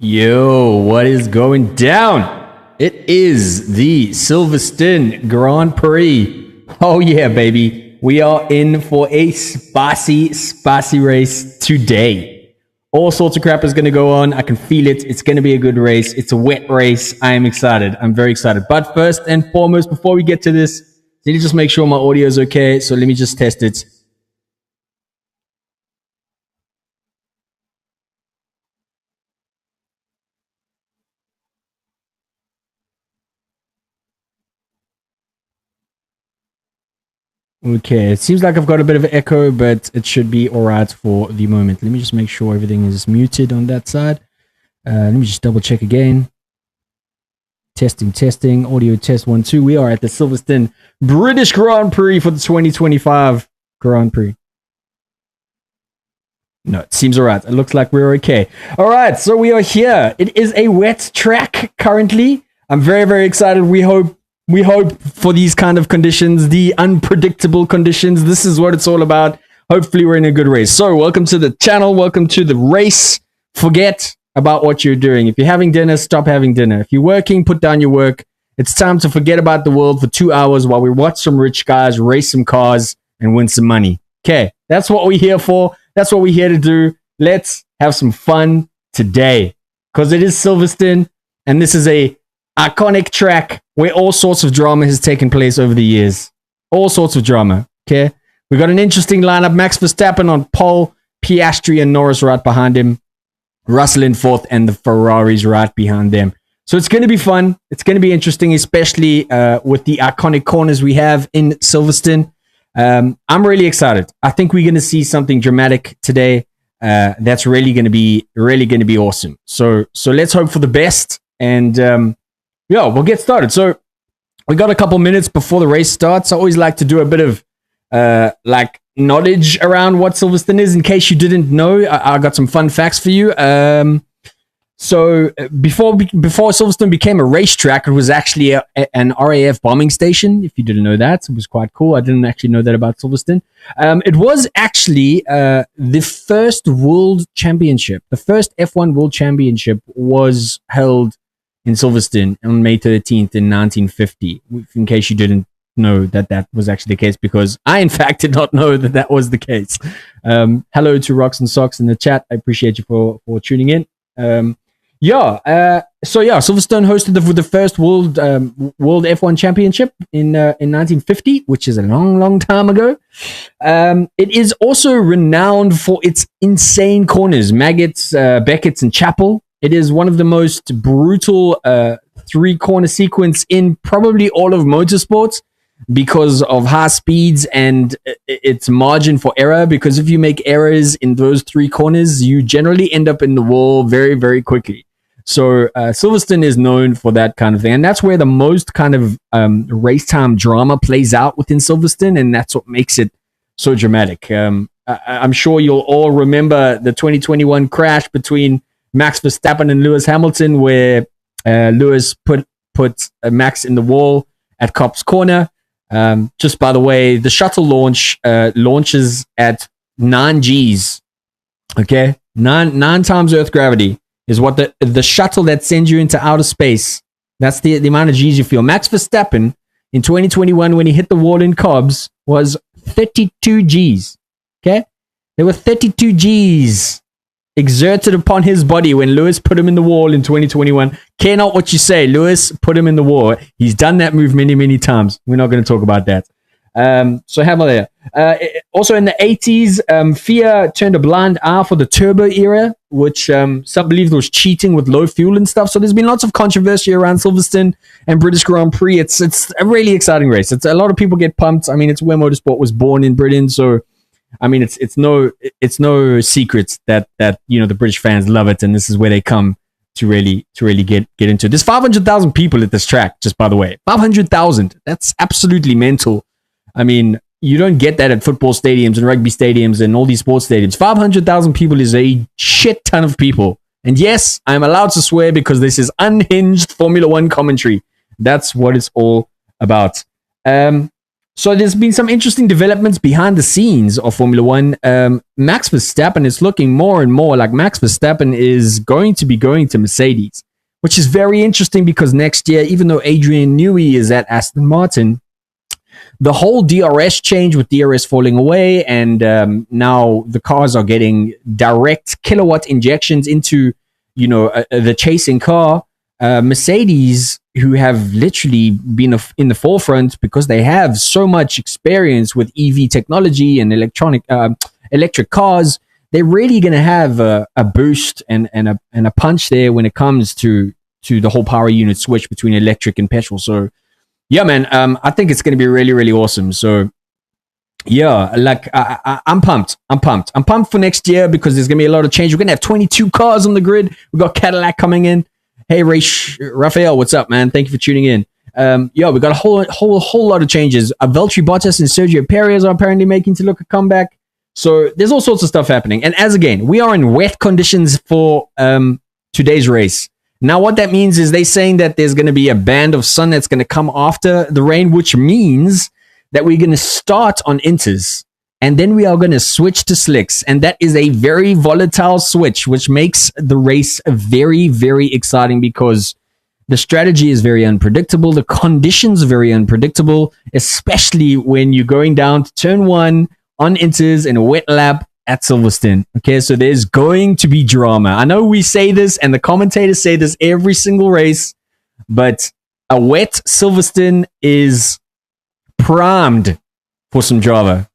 Yo, what is going down? It is the Silverstone Grand Prix. Oh yeah, baby. We are in for a spicy race today. All sorts of crap is going to go on. I can feel it. It's going to be a good race. It's a wet race. I am excited. I'm very excited. But first and foremost, before we get to this, I need to just make sure my audio is okay. So let me just test it. Okay, it seems like I've got a bit of an echo, but it should be all right for the moment. Let me just make sure everything is muted on that side. Let me just double check again. Testing. Audio test 1, 2. We are at the Silverstone British Grand Prix for the 2025 Grand Prix. No, it seems all right. It looks like we're okay. All right, so we are here. It is a wet track currently. I'm very, very excited. We hope for these kind of conditions, the unpredictable conditions. This is what it's all about. Hopefully we're in a good race. So welcome to the channel. Welcome to the race. Forget about what you're doing. If you're having dinner, stop having dinner. If you're working, put down your work. It's time to forget about the world for 2 hours while we watch some rich guys race some cars and win some money. Okay, that's what we're here for. That's what we're here to do. Let's have some fun today because it is Silverstone and this is a iconic track where all sorts of drama has taken place over the years. All sorts of drama. Okay. We got an interesting lineup. Max Verstappen on pole, Piastri and Norris right behind him, Russell in fourth, and the Ferraris right behind them. So it's going to be fun. It's going to be interesting, especially with the iconic corners we have in Silverstone. I'm really excited. I think we're going to see something dramatic today. That's really going to be awesome. So let's hope for the best. And yeah, we'll get started. So we got a couple minutes before the race starts. I always like to do a bit of knowledge around what Silverstone is. In case you didn't know, I got some fun facts for you. So before Silverstone became a racetrack, it was actually an RAF bombing station. If you didn't know that, it was quite cool. I didn't actually know that about Silverstone. It was actually the first world championship. The first F1 world championship was held in Silverstone on May 13th in 1950, in case you didn't know that was actually the case, because I, in fact, did not know that was the case. Hello to Rocks and Socks in the chat. I appreciate you for tuning in. Silverstone hosted the first world F1 championship in 1950, which is a long time ago. It is also renowned for its insane corners, Maggots, Beckett's, and Chapel. It is one of the most brutal three-corner sequence in probably all of motorsports because of high speeds and its margin for error. Because if you make errors in those three corners, you generally end up in the wall very, very quickly. So Silverstone is known for that kind of thing. And that's where the most kind of race time drama plays out within Silverstone. And that's what makes it so dramatic. I'm sure you'll all remember the 2021 crash between Max Verstappen and Lewis Hamilton, where Lewis put Max in the wall at Copse Corner. Just by the way, the shuttle launches at 9 Gs. Okay, nine times Earth gravity is what the shuttle that sends you into outer space. That's the amount of Gs you feel. Max Verstappen in 2021, when he hit the wall in Cobs, was 32 Gs. Okay, there were 32 Gs exerted upon his body when Lewis put him in the wall in 2021. Care not what you say, Lewis put him in the wall. He's done that move many times. We're not going to talk about that. So have a there. Also in the 80s, FIA turned a blind eye for the turbo era, which some believed was cheating with low fuel and stuff. So there's been lots of controversy around Silverstone and British Grand Prix. It's a really exciting race. It's a lot of people get pumped. I mean, it's where motorsport was born in Britain. So I mean, it's no secret that the British fans love it, and this is where they come to really get into it. There's 500,000 people at this track, just by the way. 500,000. That's absolutely mental. I mean, you don't get that at football stadiums and rugby stadiums and all these sports stadiums. 500,000 people is a shit ton of people. And yes, I'm allowed to swear because this is unhinged Formula One commentary. That's what it's all about. So there's been some interesting developments behind the scenes of Formula One. Max Verstappen is looking more and more like Max Verstappen is going to be going to Mercedes, which is very interesting because next year, even though Adrian Newey is at Aston Martin, the whole DRS change with DRS falling away, and now the cars are getting direct kilowatt injections into, the chasing car. Mercedes, who have literally been in the forefront because they have so much experience with EV technology and electric cars, they're really going to have a boost and a punch there when it comes to the whole power unit switch between electric and petrol. So yeah, man, I think it's going to be really, really awesome. So yeah, like I'm pumped. I'm pumped for next year because there's going to be a lot of change. We're going to have 22 cars on the grid. We got Cadillac coming in. Hey, Raphael, what's up, man? Thank you for tuning in. We got a whole lot of changes. Valtteri Bottas and Sergio Perez are apparently making to look a comeback. So there's all sorts of stuff happening. And as again, we are in wet conditions for today's race. Now, what that means is they're saying that there's going to be a band of sun that's going to come after the rain, which means that we're going to start on inters. And then we are going to switch to slicks. And that is a very volatile switch, which makes the race very, very exciting because the strategy is very unpredictable. The conditions are very unpredictable, especially when you're going down to turn 1 on inters in a wet lap at Silverstone. Okay, so there's going to be drama. I know we say this and the commentators say this every single race, but a wet Silverstone is primed for some drama.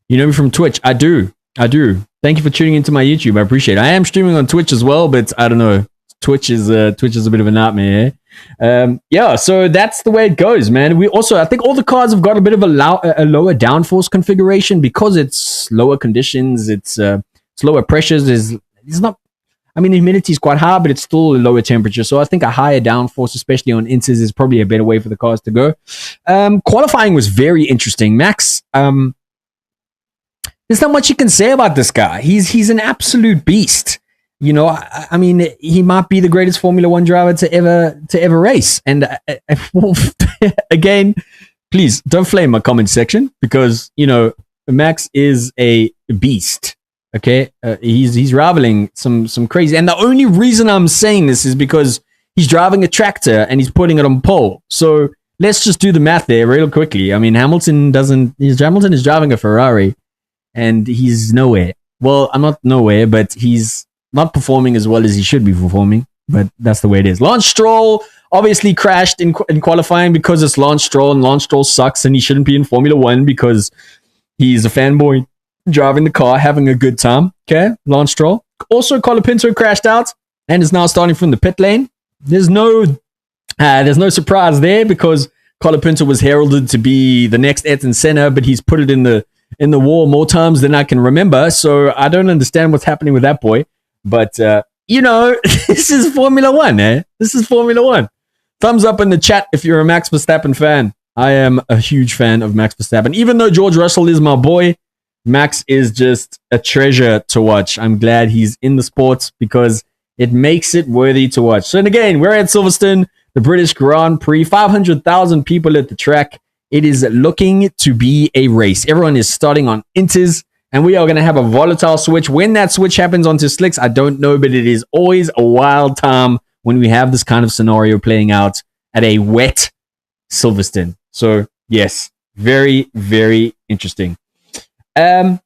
You know me from Twitch. I do. Thank you for tuning into my YouTube. I appreciate it. I am streaming on Twitch as well, but I don't know. Twitch is a bit of a nightmare. So that's the way it goes, man. I think all the cars have got a bit of a lower downforce configuration because it's lower conditions. It's lower pressures. Humidity is quite high, but it's still a lower temperature. So I think a higher downforce, especially on inters, is probably a better way for the cars to go. Qualifying was very interesting. Max, there's not much you can say about this guy. He's an absolute beast. He might be the greatest Formula One driver to ever race. And again, please don't flame my comment section because Max is a beast. Okay, he's rivaling some crazy. And the only reason I'm saying this is because he's driving a tractor and he's putting it on pole. So let's just do the math there real quickly. I mean, Hamilton is driving a Ferrari, and he's nowhere. Well, I'm not nowhere, but he's not performing as well as he should be performing. But that's the way it is. Lance Stroll obviously crashed in qualifying because it's Lance Stroll, and Lance Stroll sucks, and he shouldn't be in Formula One because he's a fanboy driving the car, having a good time. Okay, Lance Stroll. Also, Colapinto crashed out and is now starting from the pit lane. There's no surprise there because Colapinto was heralded to be the next Ayrton Senna, but he's put it in the wall more times than I can remember. So I don't understand what's happening with that boy. But this is Formula One, eh? This is Formula One. Thumbs up in the chat if you're a Max Verstappen fan. I am a huge fan of Max Verstappen. Even though George Russell is my boy, Max is just a treasure to watch. I'm glad he's in the sport because it makes it worthy to watch. So, and again, we're at Silverstone, the British Grand Prix, 500,000 people at the track. It is looking to be a race. Everyone is starting on inters, and we are going to have a volatile switch. When that switch happens onto slicks, I don't know, but it is always a wild time when we have this kind of scenario playing out at a wet Silverstone. So, yes, very, very interesting. We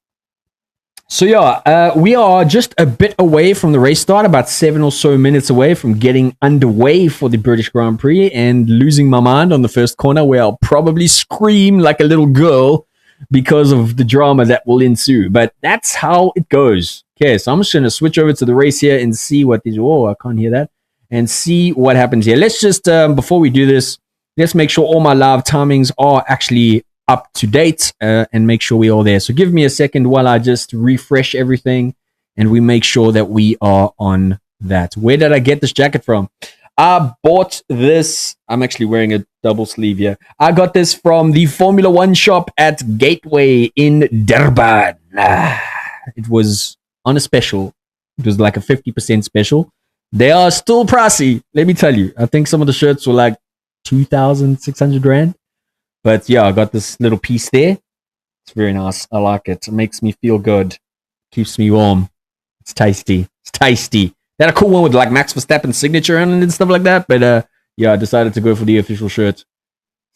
are just a bit away from the race start, about 7 or so minutes away from getting underway for the British Grand Prix and losing my mind on the first corner where I'll probably scream like a little girl because of the drama that will ensue. But that's how it goes. Okay, so I'm just going to switch over to the race here and see what these... Oh, I can't hear that. And see what happens here. Let's just, before we do this, let's make sure all my live timings are actually up to date and make sure we're all there. So give me a second while I just refresh everything and we make sure that we are on that. Where did I get this jacket from? I bought this. I'm actually wearing a double sleeve here. I got this from the Formula One shop at Gateway in Durban. It was on a special. It was like a 50% special. They are still pricey, let me tell you. I think some of the shirts were like 2,600 Rand. But yeah, I got this little piece there. It's very nice. I like it. It makes me feel good. Keeps me warm. It's tasty. It's tasty. They had a cool one with like Max Verstappen's signature on it and stuff like that. But yeah, I decided to go for the official shirt.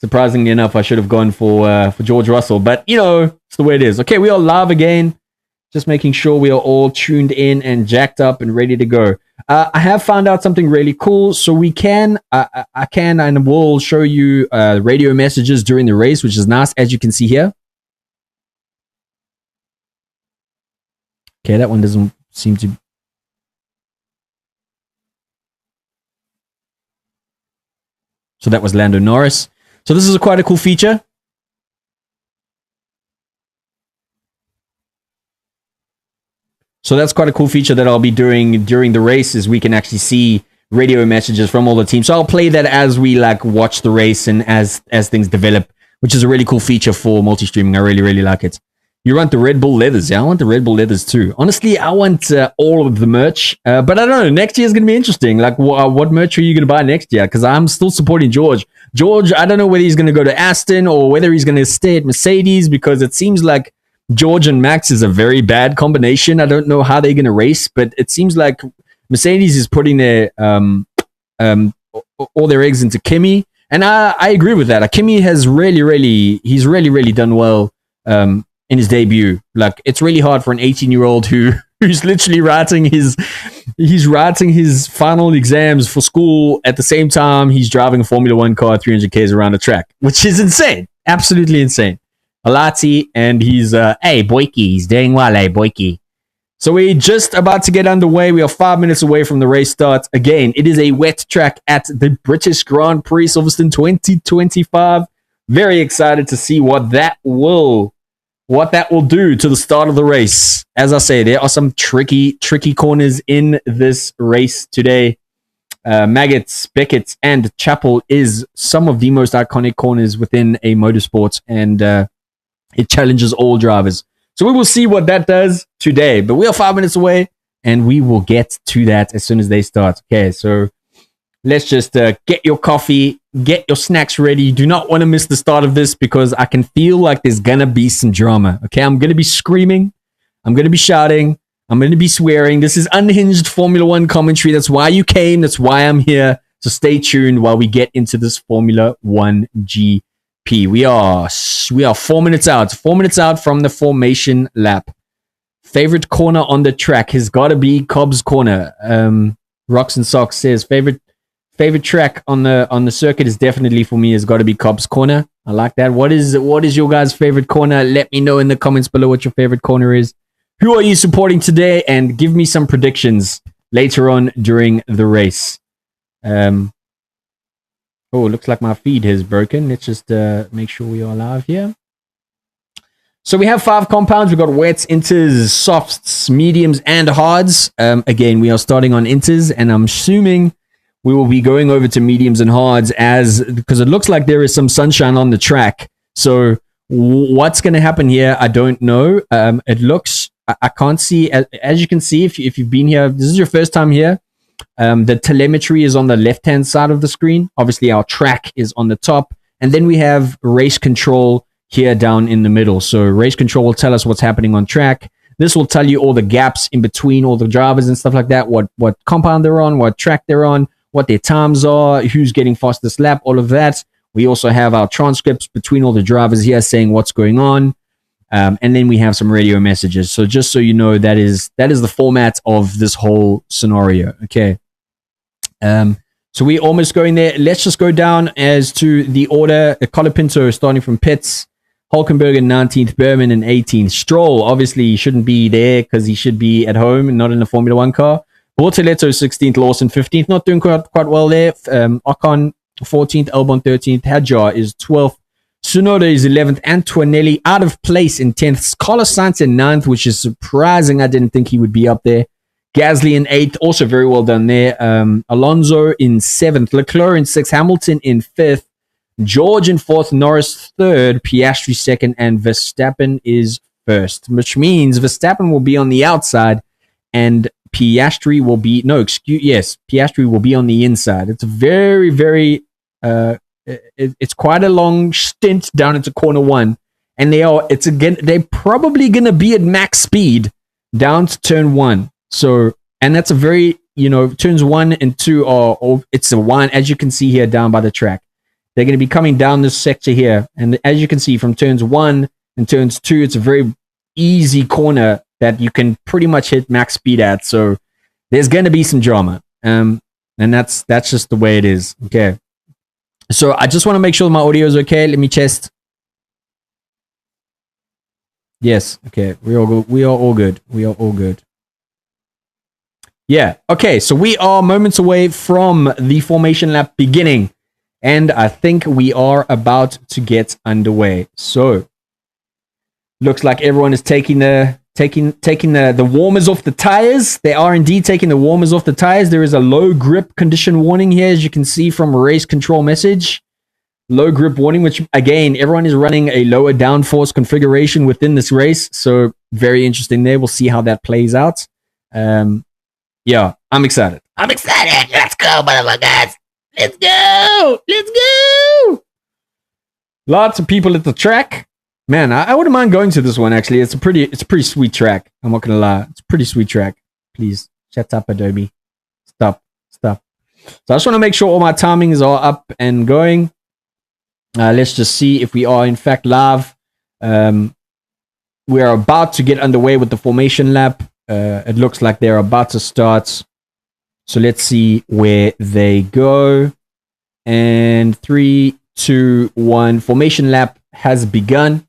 Surprisingly enough, I should have gone for George Russell. But you know, it's the way it is. Okay, we are live again. Just making sure we are all tuned in and jacked up and ready to go. I have found out something really cool. So we can, I can and will show you radio messages during the race, which is nice, as you can see here. Okay, that one doesn't seem to. So that was Lando Norris. So this is quite a cool feature. So that's quite a cool feature that I'll be doing during the races. We can actually see radio messages from all the teams. So I'll play that as we like watch the race and as things develop, which is a really cool feature for multi-streaming. I really, really like it. You want the Red Bull leathers. Yeah, I want the Red Bull leathers too. Honestly, I want all of the merch. But I don't know. Next year is going to be interesting. Like, what merch are you going to buy next year? Because I'm still supporting George. George, I don't know whether he's going to go to Aston or whether he's going to stay at Mercedes, because it seems like George and Max is a very bad combination. I don't know how they're going to race, but it seems like Mercedes is putting their all their eggs into Kimi. And I agree with that. Kimi has he's really done well in his debut. Like, it's really hard for an 18-year-old who's literally writing his final exams for school at the same time he's driving a Formula One car 300 k's around the track, which is insane, absolutely insane. Alati, and he's hey boyki, he's doing well, hey boyki. So we're just about to get underway. We are 5 minutes away from the race start. Again, it is a wet track at the British Grand Prix Silverstone 2025. Very excited to see what that will do to the start of the race. As I say, there are some tricky corners in this race today. Maggots, Beckett's, and Chapel is some of the most iconic corners within a motorsport, and it challenges all drivers. So we will see what that does today. But we are 5 minutes away, and we will get to that as soon as they start. Okay, so let's just get your coffee, get your snacks ready. You do not want to miss the start of this, because I can feel like there's going to be some drama. Okay, I'm going to be screaming. I'm going to be shouting. I'm going to be swearing. This is unhinged Formula One commentary. That's why you came. That's why I'm here. So stay tuned while we get into this Formula One GP. We are 4 minutes out. 4 minutes out from the formation lap. Favorite corner on the track has got to be Cobb's Corner. Rocks and Socks says favorite track on the circuit is definitely, for me, has got to be Cobb's Corner. I like that. What is your guys' favorite corner? Let me know in the comments below what your favorite corner is. Who are you supporting today? And give me some predictions later on during the race. Oh, looks like my feed has broken. Let's just make sure we are live here. So we have 5 compounds. We've got wets, inters, softs, mediums, and hards. Again, we are starting on inters, and I'm assuming we will be going over to mediums and hards because it looks like there is some sunshine on the track. So what's going to happen here, I don't know. It looks, I can't see, as you can see, if you've been here, this is your first time here. The telemetry is on the left-hand side of the screen. Obviously, our track is on the top. And then we have race control here down in the middle. So race control will tell us what's happening on track. This will tell you all the gaps in between all the drivers and stuff like that, what compound they're on, what track they're on, what their times are, who's getting fastest lap, all of that. We also have our transcripts between all the drivers here saying what's going on. And then we have some radio messages. So just so you know, that is the format of this whole scenario. Okay. So we're almost going there. Let's just go down as to the order. Colapinto starting from pits. Hulkenberg in 19th. Berman in 18th. Stroll, obviously, he shouldn't be there because he should be at home and not in a Formula One car. Bortoletto 16th. Lawson 15th. Not doing quite well there. Ocon 14th. Albon 13th. Hadjar is 12th. Tsunoda is 11th. Antonelli out of place in 10th. Carlos Sainz in 9th, which is surprising. I didn't think he would be up there. Gasly in 8th, also very well done there. Alonso in 7th. Leclerc in 6th. Hamilton in 5th. George in 4th. Norris 3rd. Piastri 2nd. And Verstappen is 1st. Which means Verstappen will be on the outside and Piastri will be... Piastri will be on the inside. It's a very, very It's quite a long stint down into corner one, and they're probably gonna be at max speed down to turn one. So, and that's a very, turns 1 and 2 it's a one, as you can see here down by the track. They're going to be coming down this sector here, and as you can see from turns 1 and turns 2, it's a very easy corner that you can pretty much hit max speed at. So there's going to be some drama, and that's just the way it is. Okay, so I just want to make sure my audio is okay. Let me test. Yes, okay, we are all good. Yeah, okay, so we are moments away from the formation lap beginning, and I think we are about to get underway. So, looks like everyone is taking the warmers off the tires. They are indeed taking the warmers off the tires. There is a low grip condition warning here, as you can see from a race control message. Low grip warning, which again, everyone is running a lower downforce configuration within this race. So, very interesting there. We'll see how that plays out. Yeah, I'm excited. Let's go, motherfuckers. Let's go. Lots of people at the track. Man, I wouldn't mind going to this one, actually. It's a pretty sweet track. I'm not going to lie. It's a pretty sweet track. Please, shut up, Adobe. Stop. So I just want to make sure all my timings are up and going. Let's just see if we are, in fact, live. We are about to get underway with the formation lap. It looks like they're about to start. So let's see where they go. And 3, 2, 1. Formation lap has begun.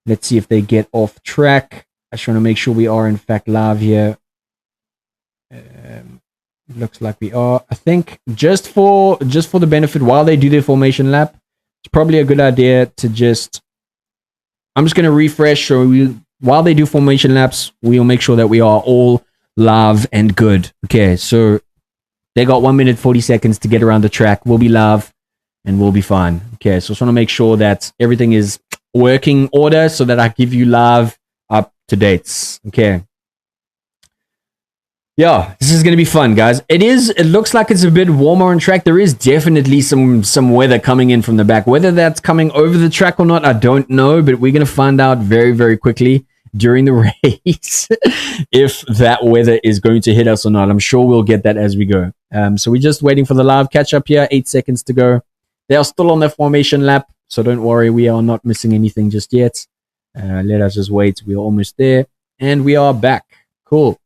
Let's see if they get off track. I just want to make sure we are in fact live here. Looks like we are. I think just for the benefit while they do their formation lap, it's probably a good idea to I'm just going to refresh so while they do formation laps, we'll make sure that we are all live and good. Okay, so they got 1 minute 40 seconds to get around the track. We'll be live and we'll be fine. Okay, so I just want to make sure that everything is working order so that I give you live up to dates. Okay. Yeah, this is going to be fun, guys. It looks like it's a bit warmer on track. There is definitely some weather coming in from the back. Whether that's coming over the track or not, I don't know, but we're going to find out very, very quickly during the race if that weather is going to hit us or not. I'm sure we'll get that as we go. So we're just waiting for the live catch up here. 8 seconds to go. They are still on their formation lap, so don't worry, we are not missing anything just yet. Let us just wait. We're almost there, and we are back. Cool.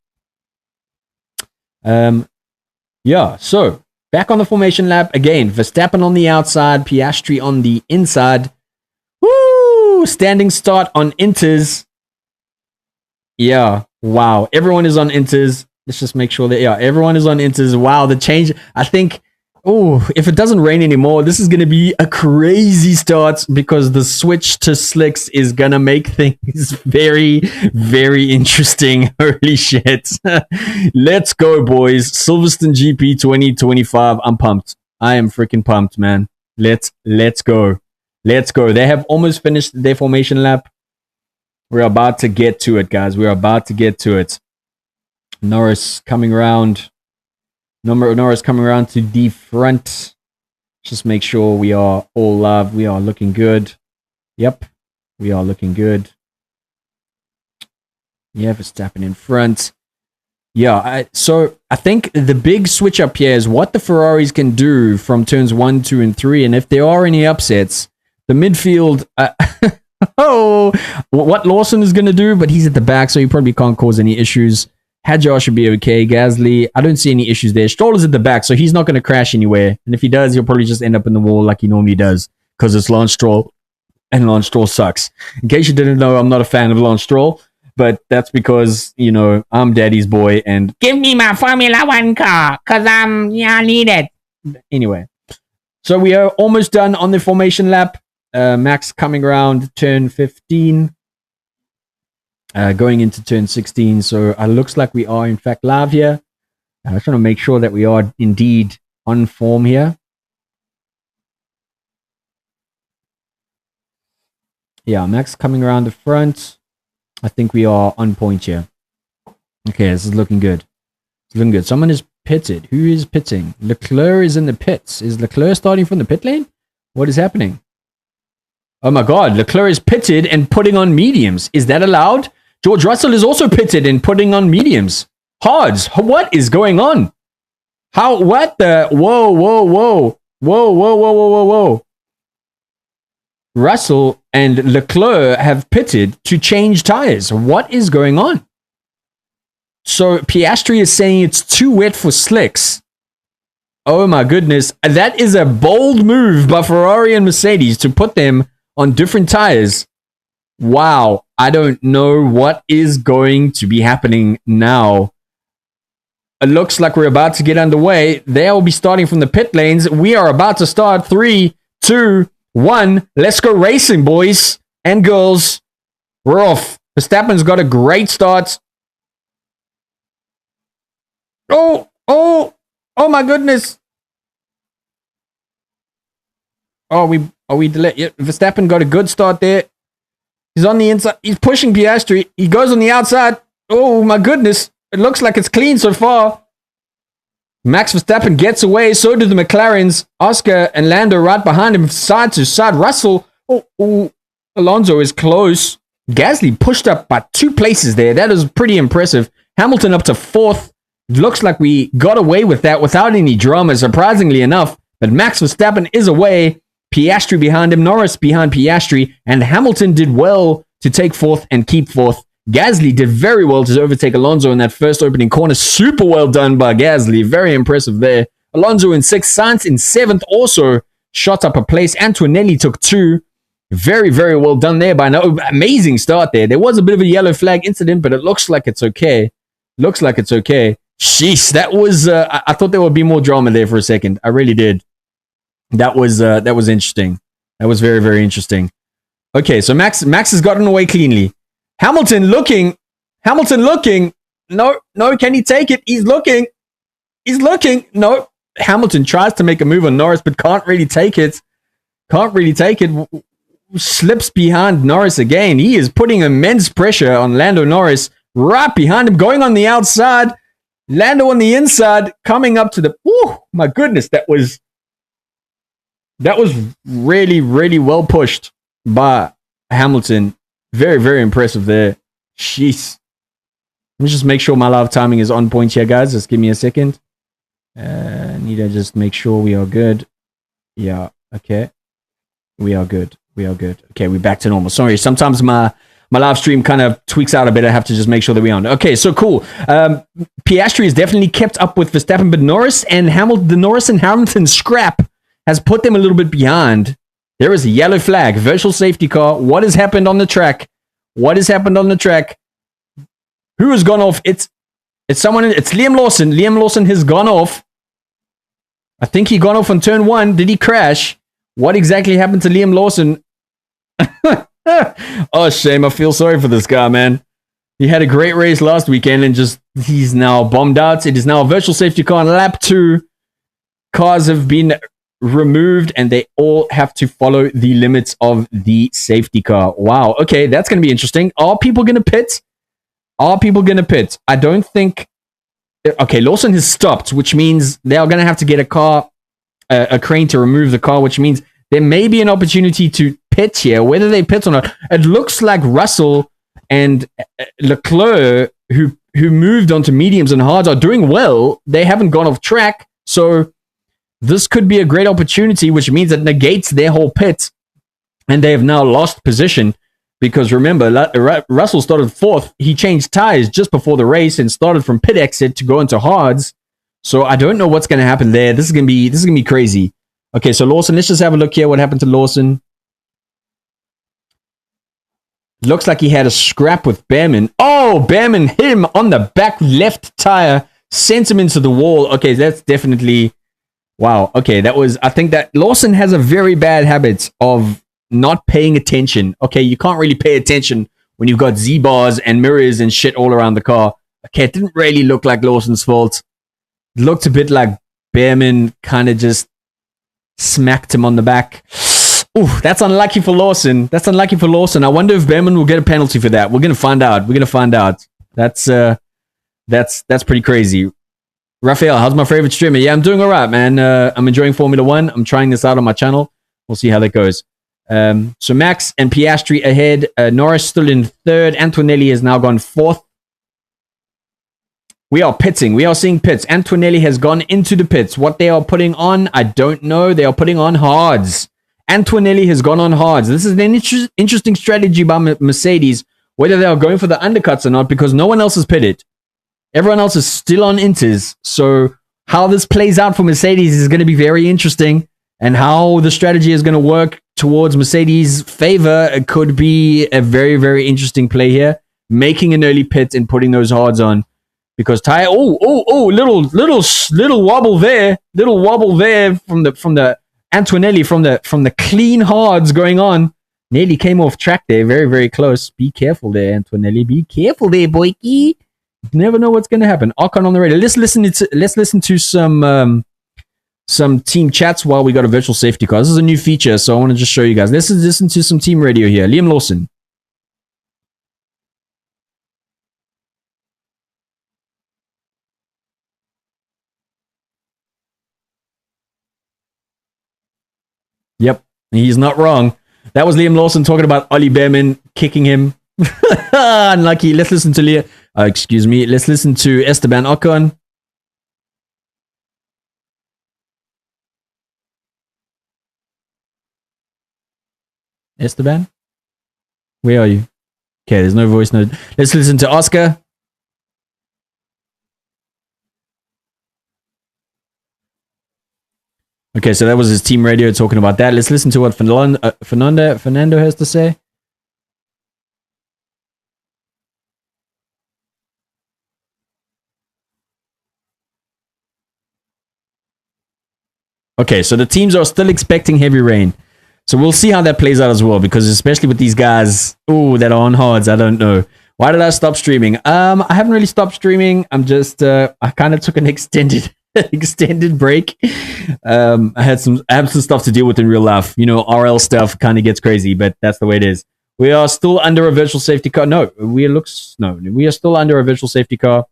Yeah, so back on the formation lap again. Verstappen on the outside, Piastri on the inside. Woo! Standing start on inters. Yeah, wow. Everyone is on inters. Let's just make sure that, everyone is on inters. Wow, the change. I think, if it doesn't rain anymore, this is going to be a crazy start because the switch to slicks is going to make things very, very interesting. Holy shit. Let's go, boys. Silverstone GP 2025. I'm pumped. I am freaking pumped, man. Let's go. Let's go. They have almost finished their formation lap. We're about to get to it, guys. We're about to get to it. Norris coming around. Norris coming around to the front. Just make sure we are all live. We are looking good. Yep. We are looking good. Yeah, Verstappen in front. Yeah, so I think the big switch up here is what the Ferraris can do from turns 1, 2, and 3. And if there are any upsets, the midfield... what Lawson is going to do, but he's at the back, so he probably can't cause any issues. Hadjar should be okay. Gasly, I don't see any issues there. Stroll is at the back, so he's not going to crash anywhere. And if he does, he'll probably just end up in the wall like he normally does, because it's Lance Stroll, and Lance Stroll sucks. In case you didn't know, I'm not a fan of Lance Stroll, but that's because, I'm daddy's boy, and give me my Formula 1 car, because I need it. Anyway, so we are almost done on the formation lap. Max coming around turn 15. Going into turn 16, so it looks like we are in fact live here. I just want to make sure that we are indeed on form here. Yeah, Max coming around the front. I think we are on point here. Okay, this is looking good. It's looking good. Someone is pitted. Who is pitting? Leclerc is in the pits. Is Leclerc starting from the pit lane? What is happening? Oh my God, Leclerc is pitted and putting on mediums. Is that allowed? George Russell is also pitted and putting on mediums. Hards, what is going on? How, what the, whoa, whoa, whoa, whoa, whoa, whoa, whoa, whoa, whoa. Russell and Leclerc have pitted to change tires. What is going on? So Piastri is saying it's too wet for slicks. Oh my goodness. That is a bold move by Ferrari and Mercedes to put them on different tires. Wow. I don't know what is going to be happening now. It looks like we're about to get underway. They'll be starting from the pit lanes. We are about to start. 3, 2, 1. Let's go racing, boys and girls. We're off. Verstappen's got a great start. Oh my goodness. Are we delayed? Yeah, Verstappen got a good start there. He's on the inside. He's pushing Piastri. He goes on the outside. Oh my goodness. It looks like it's clean so far. Max Verstappen gets away. So do the McLarens. Oscar and Lando right behind him. Side to side. Russell. Oh, Alonso is close. Gasly pushed up by 2 places there. That is pretty impressive. Hamilton up to 4th. Looks like we got away with that without any drama, surprisingly enough. But Max Verstappen is away. Piastri behind him. Norris behind Piastri. And Hamilton did well to take 4th and keep 4th. Gasly did very well to overtake Alonso in that first opening corner. Super well done by Gasly. Very impressive there. Alonso in 6th. Sainz in 7th also shot up a place. Antonelli took 2. Very, very well done there by no amazing start there. There was a bit of a yellow flag incident, but it looks like it's okay. Looks like it's okay. Sheesh, that was I thought there would be more drama there for a second. I really did. That was interesting. That was very, very interesting. Okay, so Max has gotten away cleanly. Hamilton looking. No, can he take it? He's looking. No. Hamilton tries to make a move on Norris, but can't really take it. Slips behind Norris again. He is putting immense pressure on Lando Norris right behind him, going on the outside. Lando on the inside, coming up to the... Oh, my goodness, that was really, really well pushed by Hamilton. Very, very impressive there. Jeez. Let me just make sure my live timing is on point here, guys. Just give me a second. Need to just make sure we are good. Yeah, okay. We are good. Okay, we're back to normal. Sorry, sometimes my live stream kind of tweaks out a bit. I have to just make sure that we're on. Okay, so cool. Piastri has definitely kept up with Verstappen, but the Norris and Hamilton scrap has put them a little bit behind. There is a yellow flag, virtual safety car. What has happened on the track? Who has gone off? It's someone. It's Liam Lawson. Liam Lawson has gone off. I think he gone off on turn 1. Did he crash? What exactly happened to Liam Lawson? Oh, shame. I feel sorry for this guy, man. He had a great race last weekend and he's now bombed out. It is now a virtual safety car on lap 2. Cars have been removed and they all have to follow the limits of the safety car. Wow. Okay, that's going to be interesting. Are people going to pit? I don't think... Okay, Lawson has stopped, which means they are going to have to get a crane to remove the car, which means there may be an opportunity to pit here. Whether they pit or not, it looks like Russell and Leclerc, who moved onto mediums and hards, are doing well. They haven't gone off track, so this could be a great opportunity, which means it negates their whole pit, and they have now lost position. Because remember, Russell started 4th. He changed tires just before the race and started from pit exit to go into hards. So I don't know what's going to happen there. This is going to be crazy. Okay, so Lawson, let's just have a look here. What happened to Lawson? Looks like he had a scrap with Behrman. Oh, Behrman hit him on the back left tire, sent him into the wall. Okay, that's definitely... Wow. Okay, I think that Lawson has a very bad habit of not paying attention. Okay, you can't really pay attention when you've got Z-bars and mirrors and shit all around the car. Okay, it didn't really look like Lawson's fault. It looked a bit like Behrman kind of just smacked him on the back. Ooh, that's unlucky for Lawson. I wonder if Behrman will get a penalty for that. We're gonna find out. That's pretty crazy. Raphael, how's my favorite streamer? Yeah, I'm doing all right, man. I'm enjoying Formula One. I'm trying this out on my channel. We'll see how that goes. So Max and Piastri ahead. Norris still in third. Antonelli has now gone fourth. We are pitting. We are seeing pits. Antonelli has gone into the pits. What they are putting on, I don't know. They are putting on hards. Antonelli has gone on hards. This is an interesting strategy by Mercedes, whether they are going for the undercuts or not, because no one else has pitted. Everyone else is still on inters. So how this plays out for Mercedes is going to be very interesting. And how the strategy is going to work towards Mercedes' favor, it could be a very, very interesting play here. Making an early pit and putting those hards on. Because little wobble there. Little wobble there from the Antonelli, from the clean hards going on. Nearly came off track there. Very, very close. Be careful there, Antonelli. Be careful there, boyki. You never know what's going to happen. Ocon on the radio. Let's listen to some team chats while we got a virtual safety car. This is a new feature, so I want to just show you guys. Let's listen to some team radio here. Liam Lawson. Yep, he's not wrong. That was Liam Lawson talking about Ollie Behrman kicking him. Unlucky. Let's listen to Let's listen to Esteban Ocon. Esteban? Where are you? Okay, there's no voice note. Let's listen to Oscar. Okay, so that was his team radio talking about that. Let's listen to what Fernando has to say. Okay, so the teams are still expecting heavy rain. So we'll see how that plays out as well, because especially with these guys, that are on hards, I don't know. Why did I stop streaming? I haven't really stopped streaming. I'm just, I kind of took an extended break. I have some stuff to deal with in real life. RL stuff kind of gets crazy, but that's the way it is. We are still under a virtual safety car. We are still under a virtual safety car.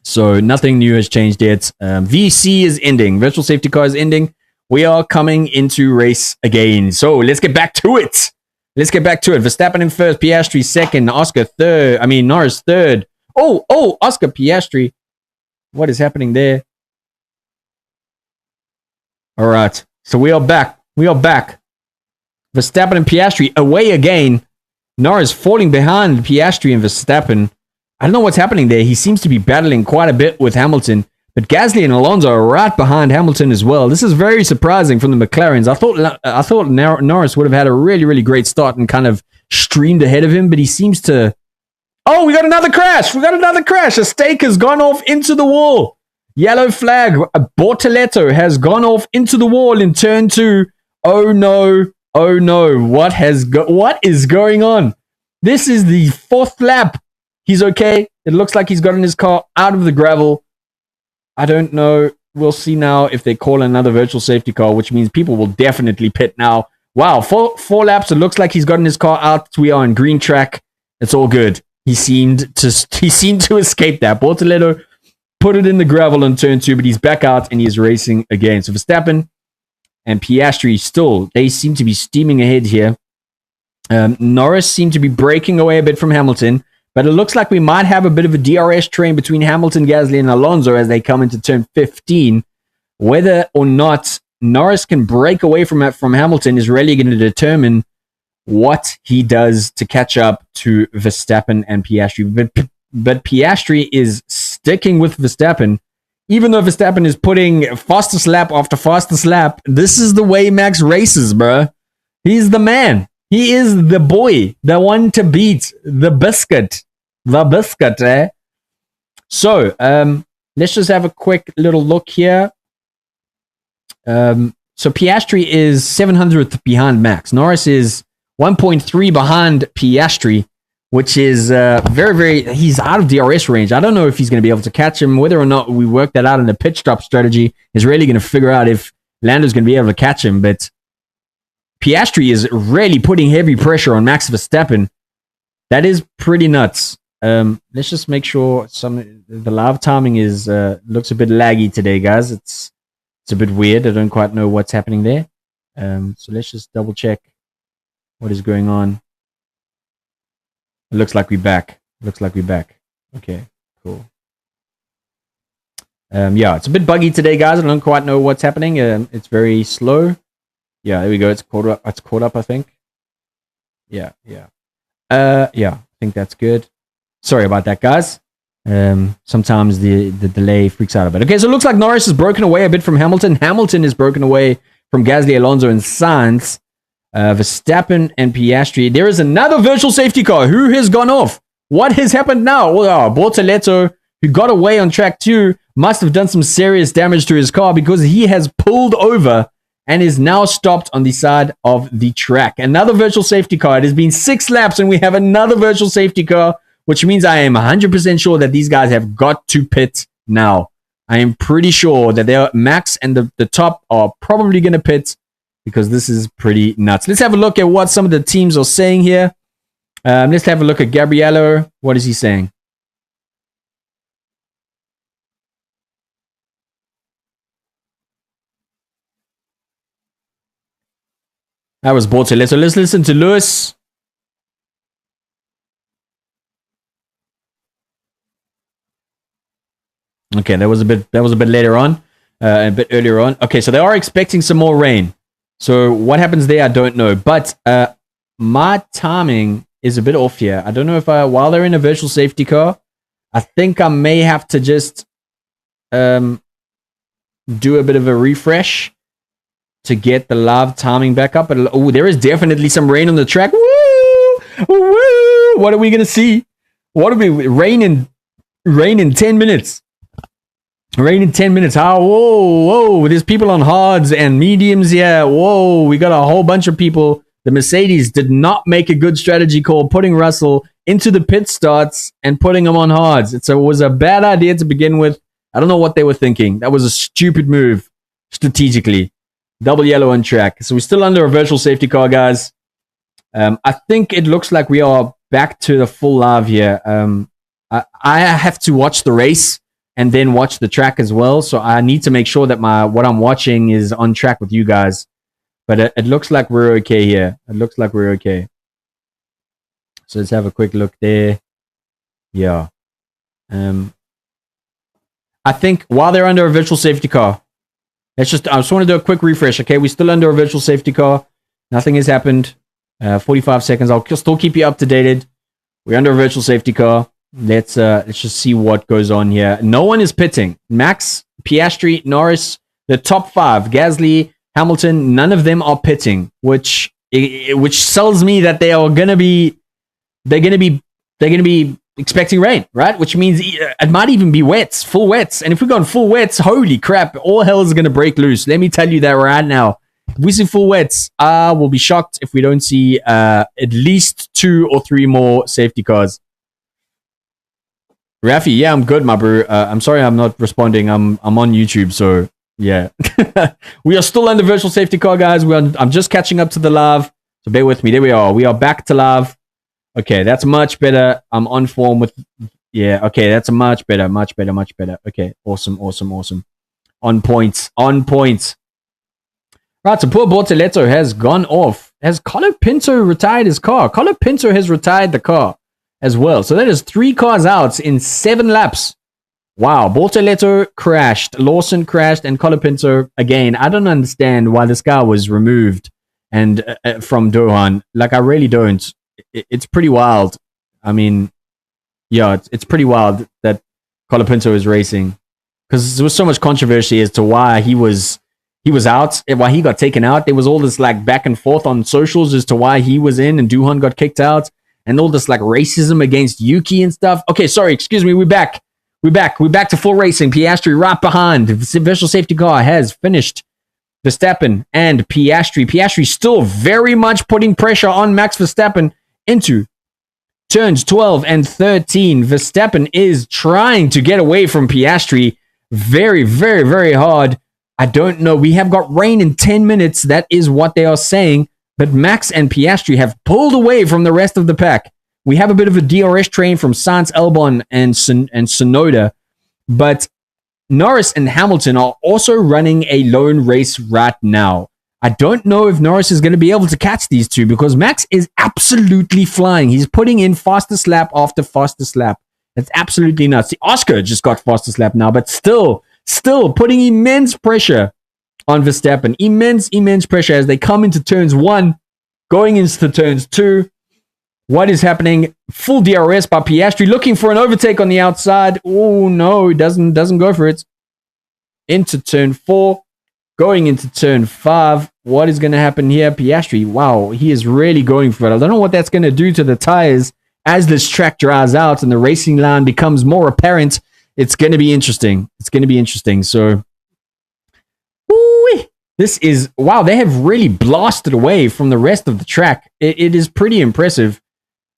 So nothing new has changed yet. VC is ending. Virtual safety car is ending. We are coming into race again. So let's get back to it. Verstappen in first, Piastri second, Oscar third. Norris third. Oscar Piastri. What is happening there? All right. So we are back. Verstappen and Piastri away again. Norris falling behind Piastri and Verstappen. I don't know what's happening there. He seems to be battling quite a bit with Hamilton. But Gasly and Alonso are right behind Hamilton as well. This is very surprising from the McLarens. I thought Norris would have had a really, really great start and kind of streamed ahead of him, but he seems to... Oh, we got another crash! A stake has gone off into the wall. Yellow flag. Bortoleto has gone off into the wall in turn 2. Oh no. What is going on? This is the 4th lap. He's okay. It looks like he's gotten his car out of the gravel. I don't know. We'll see now if they call another virtual safety car, which means people will definitely pit now. Wow, four laps. It looks like he's gotten his car out. We are on green track. It's all good. He seemed to escape that. Bortoleto put it in the gravel on turn 2, but he's back out and he's racing again. So Verstappen and Piastri they seem to be steaming ahead here. Norris seemed to be breaking away a bit from Hamilton. But it looks like we might have a bit of a DRS train between Hamilton, Gasly, and Alonso as they come into turn 15. Whether or not Norris can break away from Hamilton is really going to determine what he does to catch up to Verstappen and Piastri. But Piastri is sticking with Verstappen. Even though Verstappen is putting fastest lap after fastest lap, this is the way Max races, bro. He's the man. He is the boy, the one to beat, the biscuit, eh? So, let's just have a quick little look here. So Piastri is 700th behind Max. Norris is 1.3 behind Piastri, which is very, very... He's out of DRS range. I don't know if he's going to be able to catch him. Whether or not we work that out in the pit stop strategy is really going to figure out if Lando's going to be able to catch him, but... Piastri is really putting heavy pressure on Max Verstappen. That is pretty nuts. Let's just make sure the live timing is looks a bit laggy today, guys. It's a bit weird. I don't quite know what's happening there. So let's just double check what is going on. It looks like we're back. Okay, cool. Yeah, it's a bit buggy today, guys. I don't quite know what's happening. It's very slow. Yeah, there we go. It's caught up, I think. Yeah. I think that's good. Sorry about that, guys. Sometimes the delay freaks out a bit. Okay, so it looks like Norris is broken away a bit from Hamilton. Hamilton is broken away from Gasly, Alonso, and Sainz. Verstappen and Piastri. There is another virtual safety car. Who has gone off? What has happened now? Well, Bortoleto, who got away on track 2, must have done some serious damage to his car because he has pulled over and is now stopped on the side of the track. Another virtual safety car. It has been 6 laps and we have another virtual safety car, which means I am 100% sure that these guys have got to pit now. I am pretty sure that Max and the top are probably going to pit because this is pretty nuts. Let's have a look at what some of the teams are saying here. Let's have a look at Gabriello. What is he saying? That was Bortoleto. Let's listen to Lewis. Okay, that was a bit later on, a bit earlier on. Okay, so they are expecting some more rain. So what happens there, I don't know. But my timing is a bit off here. I don't know if while they're in a virtual safety car, I think I may have to just do a bit of a refresh to get the live timing back up. But oh, there is definitely some rain on the track. Woo! Woo! What are we gonna see? What are we rain in 10 minutes? Rain in 10 minutes. Oh, whoa. There's people on hards and mediums. Yeah, whoa. We got a whole bunch of people. The Mercedes did not make a good strategy call putting Russell into the pit starts and putting him on hards. It was a bad idea to begin with. I don't know what they were thinking. That was a stupid move strategically. Double yellow on track. So we're still under a virtual safety car, guys. I think it looks like we are back to the full live here. I have to watch the race and then watch the track as well. So I need to make sure that what I'm watching is on track with you guys. But it looks like we're okay here. It looks like we're okay. So let's have a quick look there. Yeah. I think while they're under a virtual safety car, I just want to do a quick refresh. Okay, we're still under a virtual safety car. Nothing has happened. 45 seconds. I'll still keep you up to date. We're under a virtual safety car. Let's just see what goes on here. No one is pitting. Max, Piastri, Norris, the top 5, Gasly, Hamilton, none of them are pitting, which tells me that they're gonna be expecting rain, right? Which means it might even be wets, full wets. And if we go on full wets, holy crap, all hell is gonna break loose. Let me tell you that right now. If we see full wets, I will be shocked if we don't see at least 2 or 3 more safety cars. Rafi, yeah, I'm good, my bro. I'm sorry I'm not responding. I'm on YouTube, so yeah. We are still under virtual safety car, guys. I'm just catching up to the live, so bear with me. There we are. We are back to live. Okay, that's much better. I'm on form with... Yeah, okay, that's much better. Okay, awesome. On point. Right, so poor Bortoleto has gone off. Has Colapinto retired his car? Colapinto has retired the car as well. So that is 3 cars out in 7 laps. Wow, Bortoleto crashed, Lawson crashed, and Colapinto again. I don't understand why this guy was removed and from Dohan. Like, I really don't. It's pretty wild. I mean, yeah, it's pretty wild that Colapinto is racing because there was so much controversy as to why he was out, why he got taken out. There was all this like back and forth on socials as to why he was in and Duhan got kicked out. And all this like racism against Yuki and stuff. Okay, sorry, excuse me. We're back to full racing. Piastri right behind. The virtual safety car has finished. Verstappen and Piastri. Piastri still very much putting pressure on Max Verstappen into turns 12 and 13. Verstappen is trying to get away from Piastri very, very, very hard. I don't know. We have got rain in 10 minutes. That is what they are saying. But Max and Piastri have pulled away from the rest of the pack. We have a bit of a DRS train from Sainz, Albon, and Sonoda. But Norris and Hamilton are also running a lone race right now. I don't know if Norris is going to be able to catch these two because Max is absolutely flying. He's putting in fastest lap after fastest lap. That's absolutely nuts. See, Oscar just got fastest lap now, but still putting immense pressure on Verstappen. Immense pressure as they come into turns 1, going into turns 2. What is happening? Full DRS by Piastri, looking for an overtake on the outside. Oh no, he doesn't go for it. Into turn 4, going into turn 5. What is going to happen here? Piastri, wow, he is really going for it. I don't know what that's going to do to the tires as this track dries out and the racing line becomes more apparent. It's going to be interesting. So, this is, wow, they have really blasted away from the rest of the track. It is pretty impressive.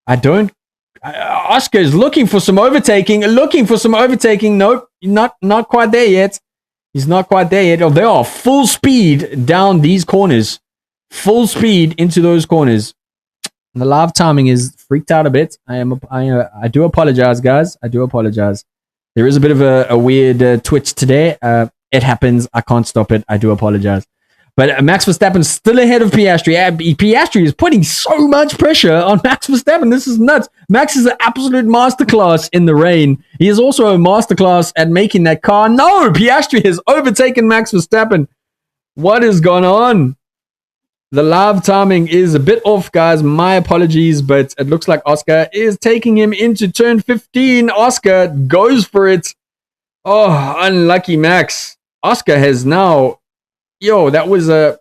Oscar is looking for some overtaking. Nope, not quite there yet. He's not quite there yet. Oh, they are full speed down these corners. Full speed into those corners. The live timing is freaked out a bit. I do apologize, guys. I do apologize. There is a bit of a weird twitch today. It happens. I can't stop it. I do apologize. But Max Verstappen still ahead of Piastri. Piastri is putting so much pressure on Max Verstappen. This is nuts. Max is an absolute masterclass in the rain. He is also a masterclass at making that car. No, Piastri has overtaken Max Verstappen. What is going on? The live timing is a bit off, guys. My apologies, but it looks like Oscar is taking him into turn 15. Oscar goes for it. Oh, unlucky Max. Oscar has now... that was a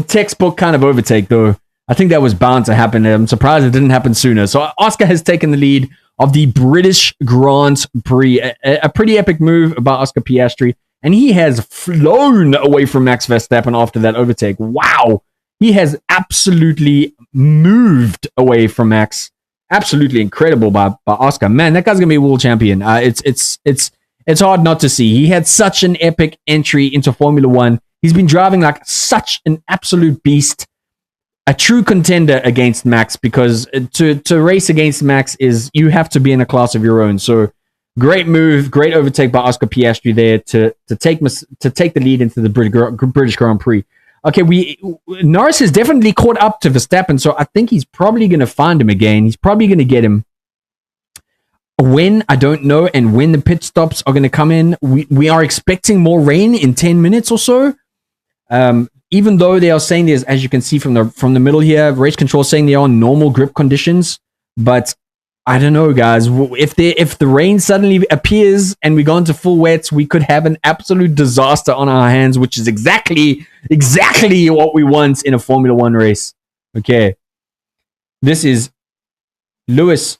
textbook kind of overtake, though. I think that was bound to happen. I'm surprised it didn't happen sooner. So Oscar has taken the lead of the British Grand Prix. A pretty epic move by Oscar Piastri. And he has flown away from Max Verstappen after that overtake. Wow. He has absolutely moved away from Max. Absolutely incredible by Oscar. Man, that guy's going to be a world champion. It's hard not to see. He had such an epic entry into Formula One. He's been driving like such an absolute beast. A true contender against Max, because to race against Max is you have to be in a class of your own. So great move, great overtake by Oscar Piastri there to take the lead into the British Grand Prix. Okay, Norris has definitely caught up to Verstappen, so I think he's probably going to find him again. He's probably going to get him. When, I don't know, and when the pit stops are going to come in, we are expecting more rain in 10 minutes or so. Even though they are saying there's, as you can see from the middle here, race control saying they are normal grip conditions, but I don't know, guys. If the rain suddenly appears and we go into full wets, we could have an absolute disaster on our hands, which is exactly what we want in a Formula One race. Okay, this is Lewis.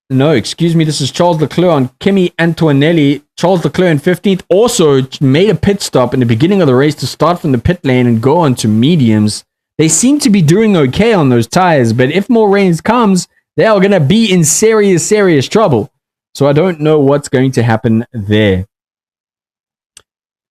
No, excuse me. This is Charles Leclerc on Kimi Antonelli. Charles Leclerc in 15th also made a pit stop in the beginning of the race to start from the pit lane and go on to mediums. They seem to be doing okay on those tires, but if more rain comes, they are going to be in serious trouble. So I don't know what's going to happen there.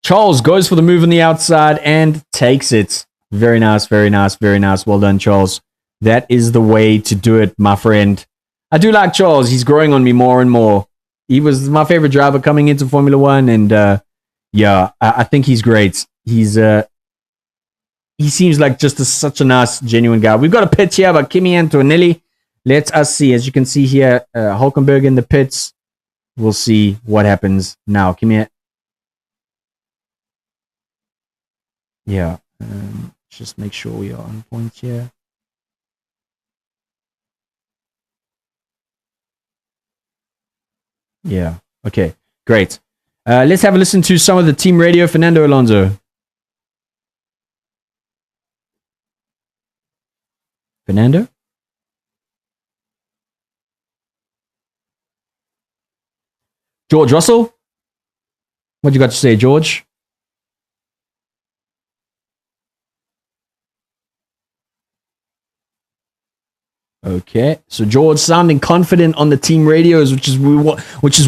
Charles goes for the move on the outside and takes it. Very nice. Well done, Charles. That is the way to do it, my friend. I do like Charles. He's growing on me more and more. He was my favorite driver coming into Formula One, and I think he's great. He seems like just such a nice, genuine guy. We've got a pit here by Kimi Antonelli. Let us see. As you can see here, Hulkenberg in the pits. We'll see what happens now. Kimi. Yeah. Just make sure we are on point here. Yeah. Okay. Great. Let's have a listen to some of the team radio. Fernando Alonso. Fernando? George Russell? What you got to say, George? Okay, so George sounding confident on the team radios, which is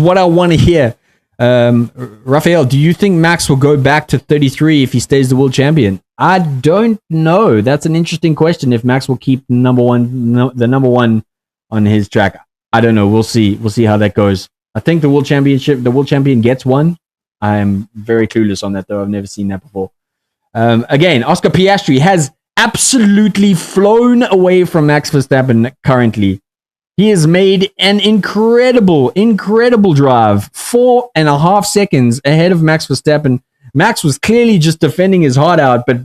what I want to hear. Raphael, do you think Max will go back to 33 if he stays the world champion? I don't know. That's an interesting question. If Max will keep the number one on his track, I don't know. We'll see. We'll see how that goes. I think the world champion gets one. I am very clueless on that, though. I've never seen that before. Again, Oscar Piastri has absolutely flown away from Max Verstappen currently. He has made an incredible drive, 4.5 seconds ahead of Max Verstappen. Max was clearly just defending his heart out, but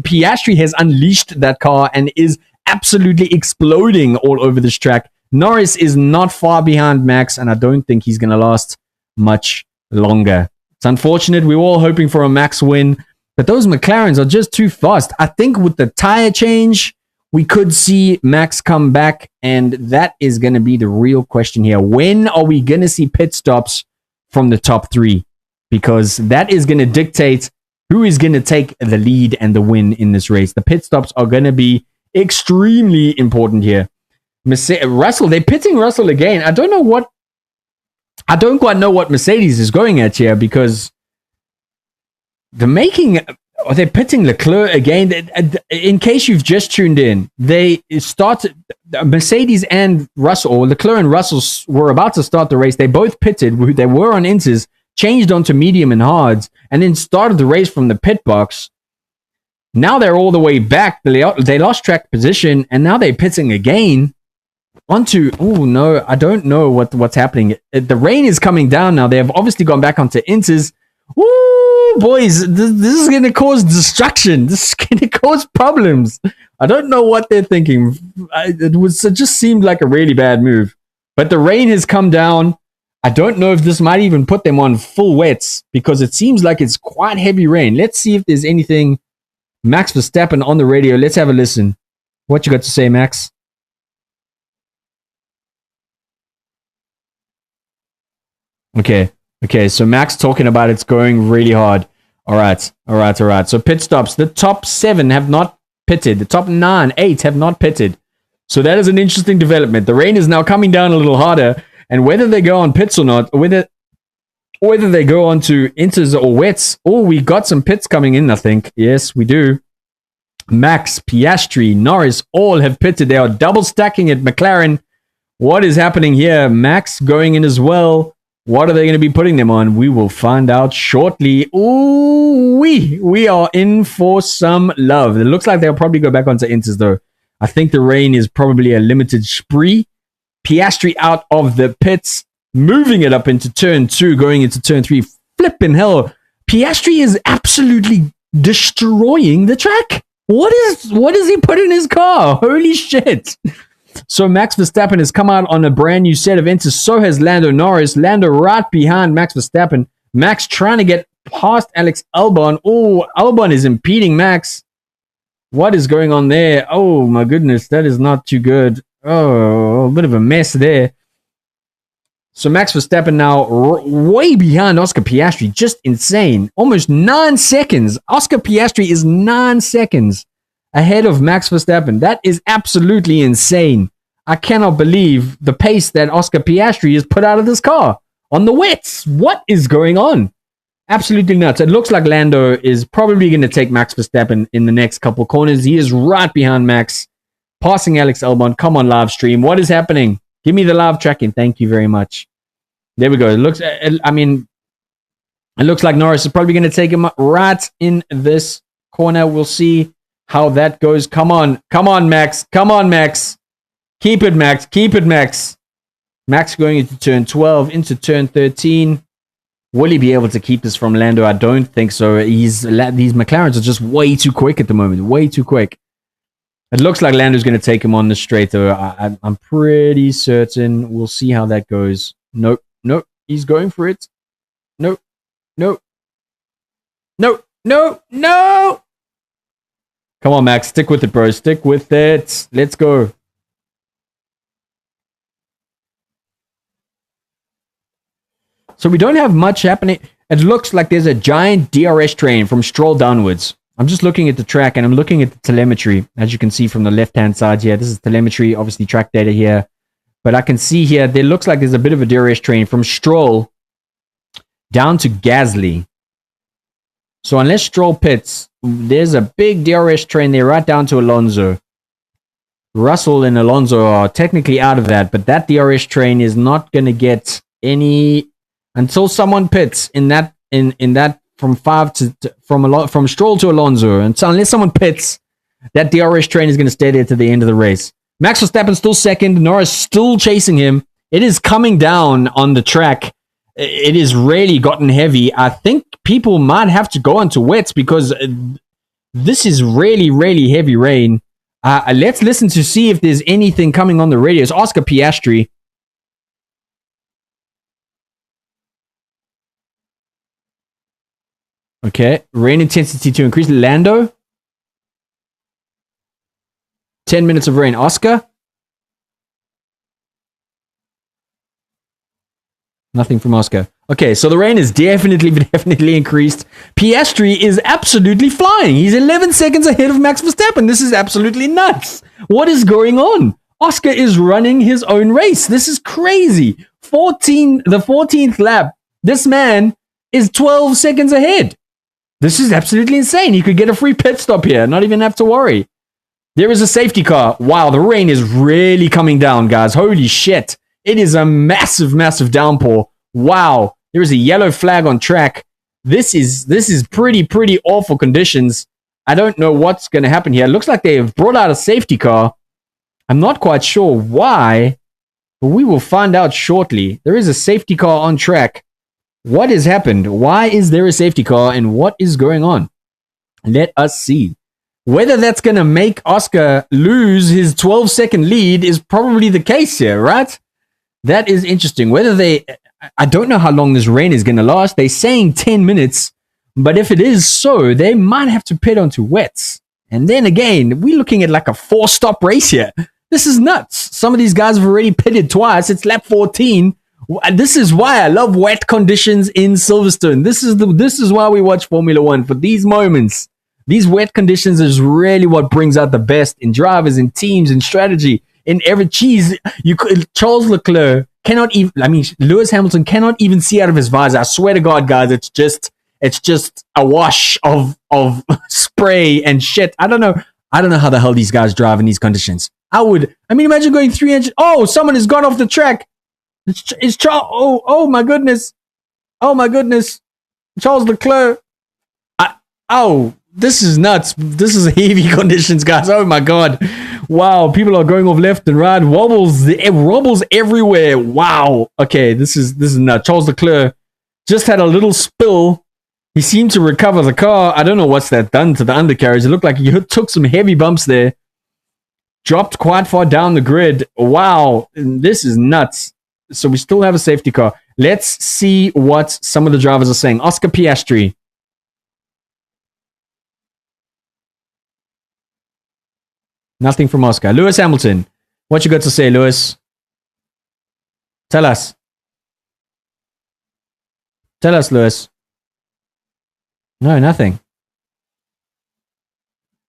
Piastri has unleashed that car and is absolutely exploding all over this track. Norris is not far behind Max, and I don't think he's going to last much longer. It's unfortunate. We were all hoping for a Max win, but those McLarens are just too fast. I think with the tire change, we could see Max come back, and that is going to be the real question here. When are we going to see pit stops from the top three? Because that is going to dictate who is going to take the lead and the win in this race. The pit stops are going to be extremely important here. Russell, they're pitting Russell again. I don't quite know what Mercedes is going at here, because they're pitting Leclerc again. In case you've just tuned in, they started Mercedes and Russell, or Leclerc and Russell were about to start the race. They both pitted. They were on inters, changed onto medium and hards, and then started the race from the pit box. Now they're all the way back. They lost track position, and now they're pitting again. I don't know what's happening. The rain is coming down now. They have obviously gone back onto inters. Woo, boys, this is going to cause destruction. This is going to cause problems. I don't know what they're thinking. It just seemed like a really bad move. But the rain has come down. I don't know if this might even put them on full wets, because it seems like it's quite heavy rain. Let's see if there's anything. Max Verstappen on the radio. Let's have a listen. What you got to say, Max? Okay, so Max talking about it's going really hard. All right. So pit stops. The top 7 have not pitted. The top 8 have not pitted. So that is an interesting development. The rain is now coming down a little harder, and whether they go on pits or not, or whether they go on to inters or wets. Oh, we got some pits coming in, I think. Yes, we do. Max, Piastri, Norris, all have pitted. They are double stacking at McLaren. What is happening here? Max going in as well. What are they going to be putting them on? We will find out shortly. Ooh, we are in for some love. It looks like they'll probably go back onto inters, though. I think the rain is probably a limited spree. Piastri out of the pits, moving it up into turn 2, going into turn 3. Flipping hell. Piastri is absolutely destroying the track. What is he put in his car? Holy shit. So Max Verstappen has come out on a brand new set of inters. So has Lando Norris. Lando right behind Max Verstappen. Max trying to get past Alex Albon. Oh, Albon is impeding Max. What is going on there? Oh my goodness, that is not too good. Oh, a bit of a mess there. So Max Verstappen now way behind Oscar Piastri. Just insane. Almost 9 seconds. Oscar Piastri is 9 seconds ahead of Max Verstappen. That is absolutely insane. I cannot believe the pace that Oscar Piastri has put out of this car on the wets. What is going on? Absolutely nuts. It looks like Lando is probably going to take Max Verstappen in the next couple corners. He is right behind Max, passing Alex Albon. Come on, live stream. What is happening? Give me the live tracking. Thank you very much. There we go. It looks like Norris is probably going to take him right in this corner. We'll see how that goes. Come on, Max. Come on, Max. Keep it, Max. Keep it, Max. Max going into turn 12, into turn 13. Will he be able to keep this from Lando? I don't think so. These McLarens are just way too quick at the moment. Way too quick. It looks like Lando's going to take him on the straight, though. I'm pretty certain. We'll see how that goes. Nope. He's going for it. No. Come on, Max. Stick with it, bro. Stick with it. Let's go. So we don't have much happening. It looks like there's a giant DRS train from Stroll downwards. I'm just looking at the track and I'm looking at the telemetry. As you can see from the left-hand side here, this is telemetry, obviously track data here. But I can see here, there looks like there's a bit of a DRS train from Stroll down to Gasly. So unless Stroll pits, there's a big DRS train there right down to Alonso. Russell and Alonso are technically out of that, but that DRS train is not going to get any until someone pits in that from Stroll to Alonso, and so unless someone pits, that DRS train is going to stay there to the end of the race. Max Verstappen still second, Norris still chasing him. It is coming down on the track. It has really gotten heavy. I think people might have to go onto wets because this is really, really heavy rain. Let's listen to see if there's anything coming on the radio. It's Oscar Piastri. Okay, rain intensity to increase. Lando. 10 minutes of rain. Oscar. Nothing from Oscar. Okay, so the rain is definitely increased. Piastri is absolutely flying. He's 11 seconds ahead of Max Verstappen. This is absolutely nuts. What is going on? Oscar is running his own race. This is crazy. The 14th lap. This man is 12 seconds ahead. This is absolutely insane. He could get a free pit stop here. Not even have to worry. There is a safety car. Wow, the rain is really coming down, guys. Holy shit. It is a massive, massive downpour. Wow. There is a yellow flag on track. This is pretty awful conditions. I don't know what's going to happen here. It looks like they have brought out a safety car. I'm not quite sure why, but we will find out shortly. There is a safety car on track. What has happened? Why is there a safety car and what is going on? Let us see. Whether that's going to make Oscar lose his 12-second lead is probably the case here, right? That is interesting. I don't know how long this rain is going to last. They're saying 10 minutes, but if it is so, they might have to pit onto wets. And then again, we're looking at like a 4-stop race here. This is nuts. Some of these guys have already pitted twice. It's lap 14. This is why I love wet conditions in Silverstone. This is why we watch Formula One, for these moments. These wet conditions is really what brings out the best in drivers, in teams, in strategy, in every cheese. Charles Leclerc cannot even. Lewis Hamilton cannot even see out of his visor. I swear to God, guys, it's just a wash of spray and shit. I don't know how the hell these guys drive in these conditions. Imagine going 300. Oh, someone has gone off the track. It's Charles. Oh my goodness. Oh my goodness. Charles Leclerc. This is nuts. This is heavy conditions, guys. Oh my God. Wow. People are going off left and right. Wobbles everywhere. Wow. Okay. This is nuts. Charles Leclerc just had a little spill. He seemed to recover the car. I don't know what's that done to the undercarriage. It looked like he took some heavy bumps there. Dropped quite far down the grid. Wow. This is nuts. So we still have a safety car. Let's see what some of the drivers are saying. Oscar Piastri. Nothing from Oscar. Lewis Hamilton. What you got to say, Lewis? Tell us. Tell us, Lewis. No, nothing.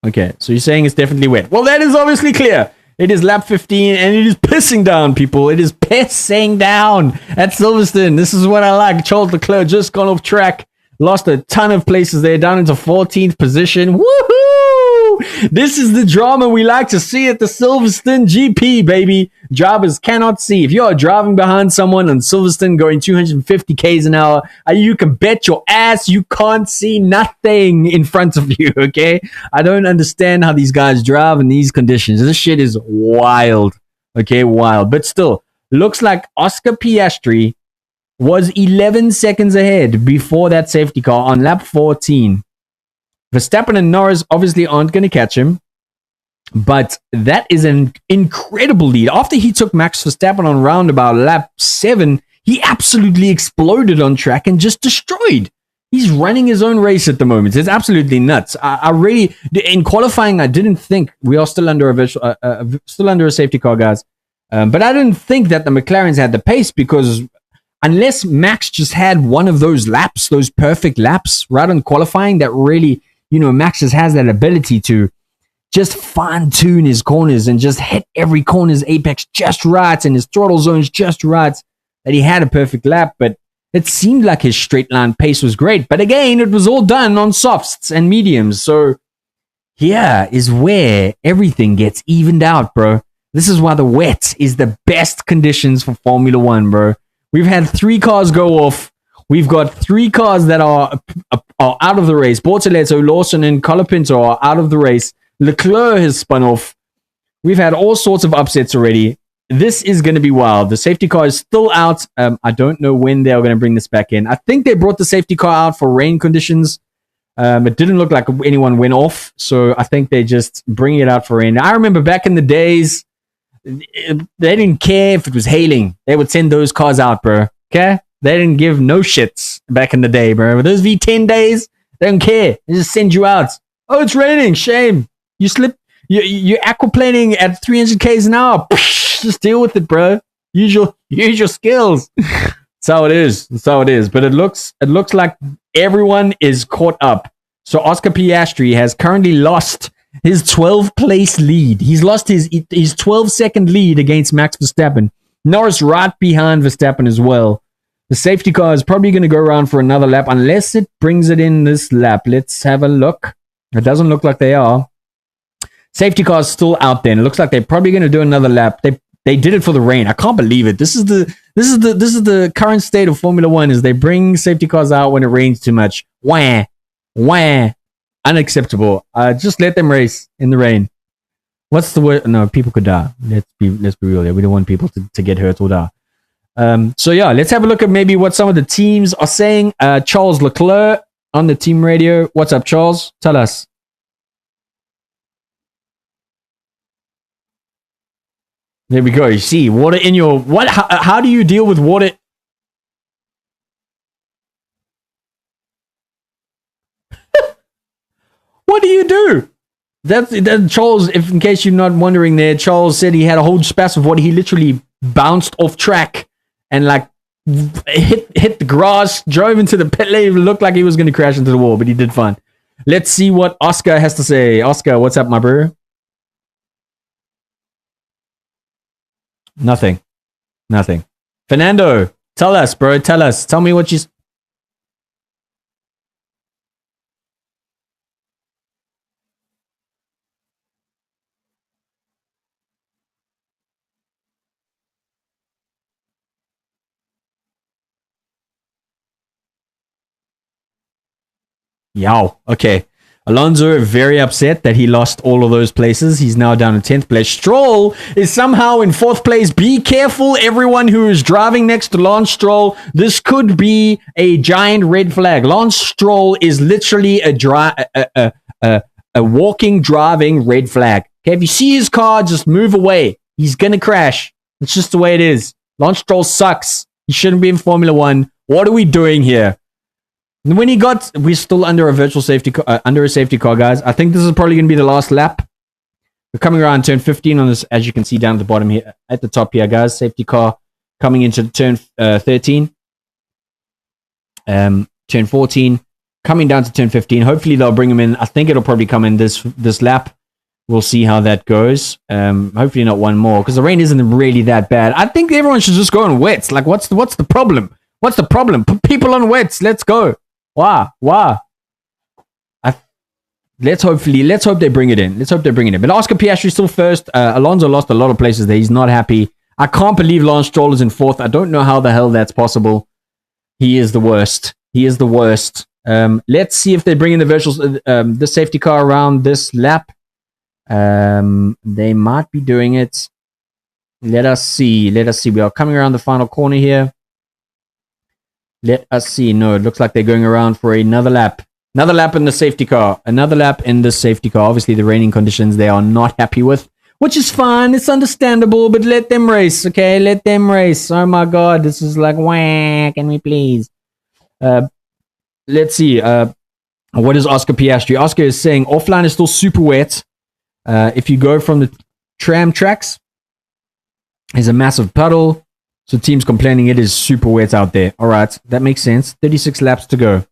Okay, so you're saying it's definitely wet. Well, that is obviously clear. It is lap 15 and it is pissing down, people. It is pissing down at Silverstone. This is what I like. Charles Leclerc just gone off track. Lost a ton of places there, down into 14th position. Woohoo! This is the drama we like to see at the Silverstone GP, baby. Drivers cannot see. If you are driving behind someone on Silverstone going 250 k's an hour, you can bet your ass you can't see nothing in front of you, okay? I don't understand how these guys drive in these conditions. This shit is wild, okay? Wild. But still, looks like Oscar Piastri was 11 seconds ahead before that safety car on lap 14. Verstappen and Norris obviously aren't going to catch him, but that is an incredible lead. After he took Max Verstappen on round about lap 7, he absolutely exploded on track and just destroyed. He's running his own race at the moment. It's absolutely nuts. I really, in qualifying, I didn't think we are still under a safety car, guys. But I didn't think that the McLarens had the pace because unless Max just had one of those laps, those perfect laps right on qualifying that really, Max just has that ability to just fine-tune his corners and just hit every corner's apex just right and his throttle zones just right, that he had a perfect lap. But it seemed like his straight line pace was great. But again, it was all done on softs and mediums. So here is where everything gets evened out, bro. This is why the wet is the best conditions for Formula One, bro. We've had 3 cars go off. We've got 3 cars that are are out of the race. Bortoleto, Lawson, and Colapinto are out of the race. Leclerc has spun off. We've had all sorts of upsets already. This is going to be wild. The safety car is still out. I don't know when they're going to bring this back in. I think they brought the safety car out for rain conditions. It didn't look like anyone went off, so I think they just bring it out for rain. I remember back in the days, they didn't care if it was hailing. They would send those cars out, bro. Okay? They didn't give no shits back in the day, bro. But those V10 days, they don't care. They just send you out. Oh, it's raining. Shame. You slip. You're aquaplaning at 300 k's an hour. Just deal with it, bro. Use your skills. That's how it is. That's how it is. But it looks like everyone is caught up. So Oscar Piastri has currently lost his 12th place lead. He's lost his 12-second lead against Max Verstappen. Norris right behind Verstappen as well. The safety car is probably going to go around for another lap unless it brings it in this lap. Let's have a look. It doesn't look like they are. Safety car is still out there. And it looks like they're probably going to do another lap. They did it for the rain. I can't believe it. This is the current state of Formula One. Is they bring safety cars out when it rains too much. Wah, wah, unacceptable. Just let them race in the rain. What's the word? No, people could die. Let's be real here. We don't want people to get hurt or die. So yeah, let's have a look at maybe what some of the teams are saying. Charles Leclerc on the team radio. What's up, Charles? Tell us. There we go. You see, water in your... How do you deal with water? What do you do? That's Charles, if in case you're not wondering there, Charles said he had a whole spasm of water. He literally bounced off track and like hit the grass, drove into the pit lane. It looked like he was going to crash into the wall, but he did fine. Let's see what Oscar has to say. Oscar, what's up, my bro? Nothing. Fernando, tell us, bro. Tell us. Tell me what you... Yow. Okay. Alonso very upset that he lost all of those places. He's now down in 10th place. Stroll is somehow in 4th place. Be careful, everyone who is driving next to Lance Stroll. This could be a giant red flag. Lance Stroll is literally a walking, driving red flag. Okay, if you see his car, just move away. He's going to crash. It's just the way it is. Lance Stroll sucks. He shouldn't be in Formula One. What are we doing here? When we're still under a virtual safety car, guys. I think this is probably going to be the last lap. We're coming around turn 15 on this, as you can see down at the bottom here, at the top here, guys. Safety car coming into turn 13. Turn 14, coming down to turn 15. Hopefully they'll bring him in. I think it'll probably come in this lap. We'll see how that goes. Hopefully not one more, because the rain isn't really that bad. I think everyone should just go on wets. Like, what's the problem? What's the problem? Put people on wets. Let's go. Why? Let's hope they bring it in. But Oscar Piastri is still first. Alonso lost a lot of places there. He's not happy. I can't believe Lance Stroll is in 4th. I don't know how the hell that's possible. He is the worst. Let's see if they bring in the safety car around this lap. They might be doing it. Let us see. We are coming around the final corner here. Let us see. No, it looks like they're going around for another lap. Another lap in the safety car. Obviously, the raining conditions they are not happy with, which is fine. It's understandable, but let them race, okay? Let them race. Oh my God, this is like, wah, can we please? Let's see. What is Oscar Piastri? Oscar is saying offline is still super wet. If you go from the tram tracks, there's a massive puddle. So team's complaining it is super wet out there. All right, that makes sense. 36 laps to go.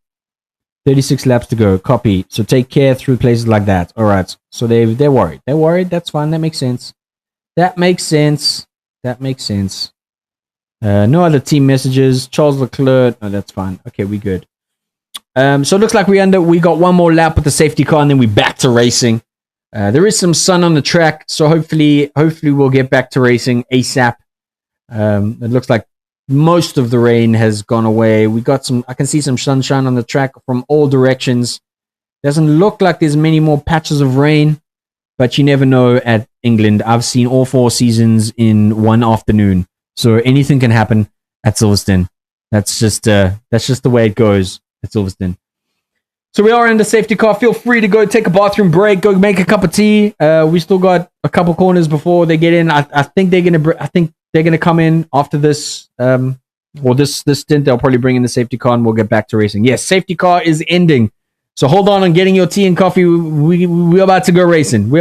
Copy. So take care through places like that. All right. So they're worried. That's fine. That makes sense. No other team messages. Charles Leclerc. No, that's fine. Okay, we good. So it looks like we got one more lap with the safety car, and then we back to racing. There is some sun on the track, so hopefully we'll get back to racing ASAP. It looks like Most of the rain has gone away. We got some, I can see some sunshine on the track from all directions. Doesn't look like there's many more patches of rain, but you never know at England. I've seen all 4 seasons in one afternoon. So anything can happen at Silverstone. That's just the way it goes at Silverstone. So we are in the safety car. Feel free to go take a bathroom break, go make a cup of tea. We still got a couple corners before they get in. I think they're gonna come in after this or this stint. They'll probably bring in the safety car and we'll get back to racing. Yes, safety car is ending. So hold on getting your tea and coffee. We're about to go racing.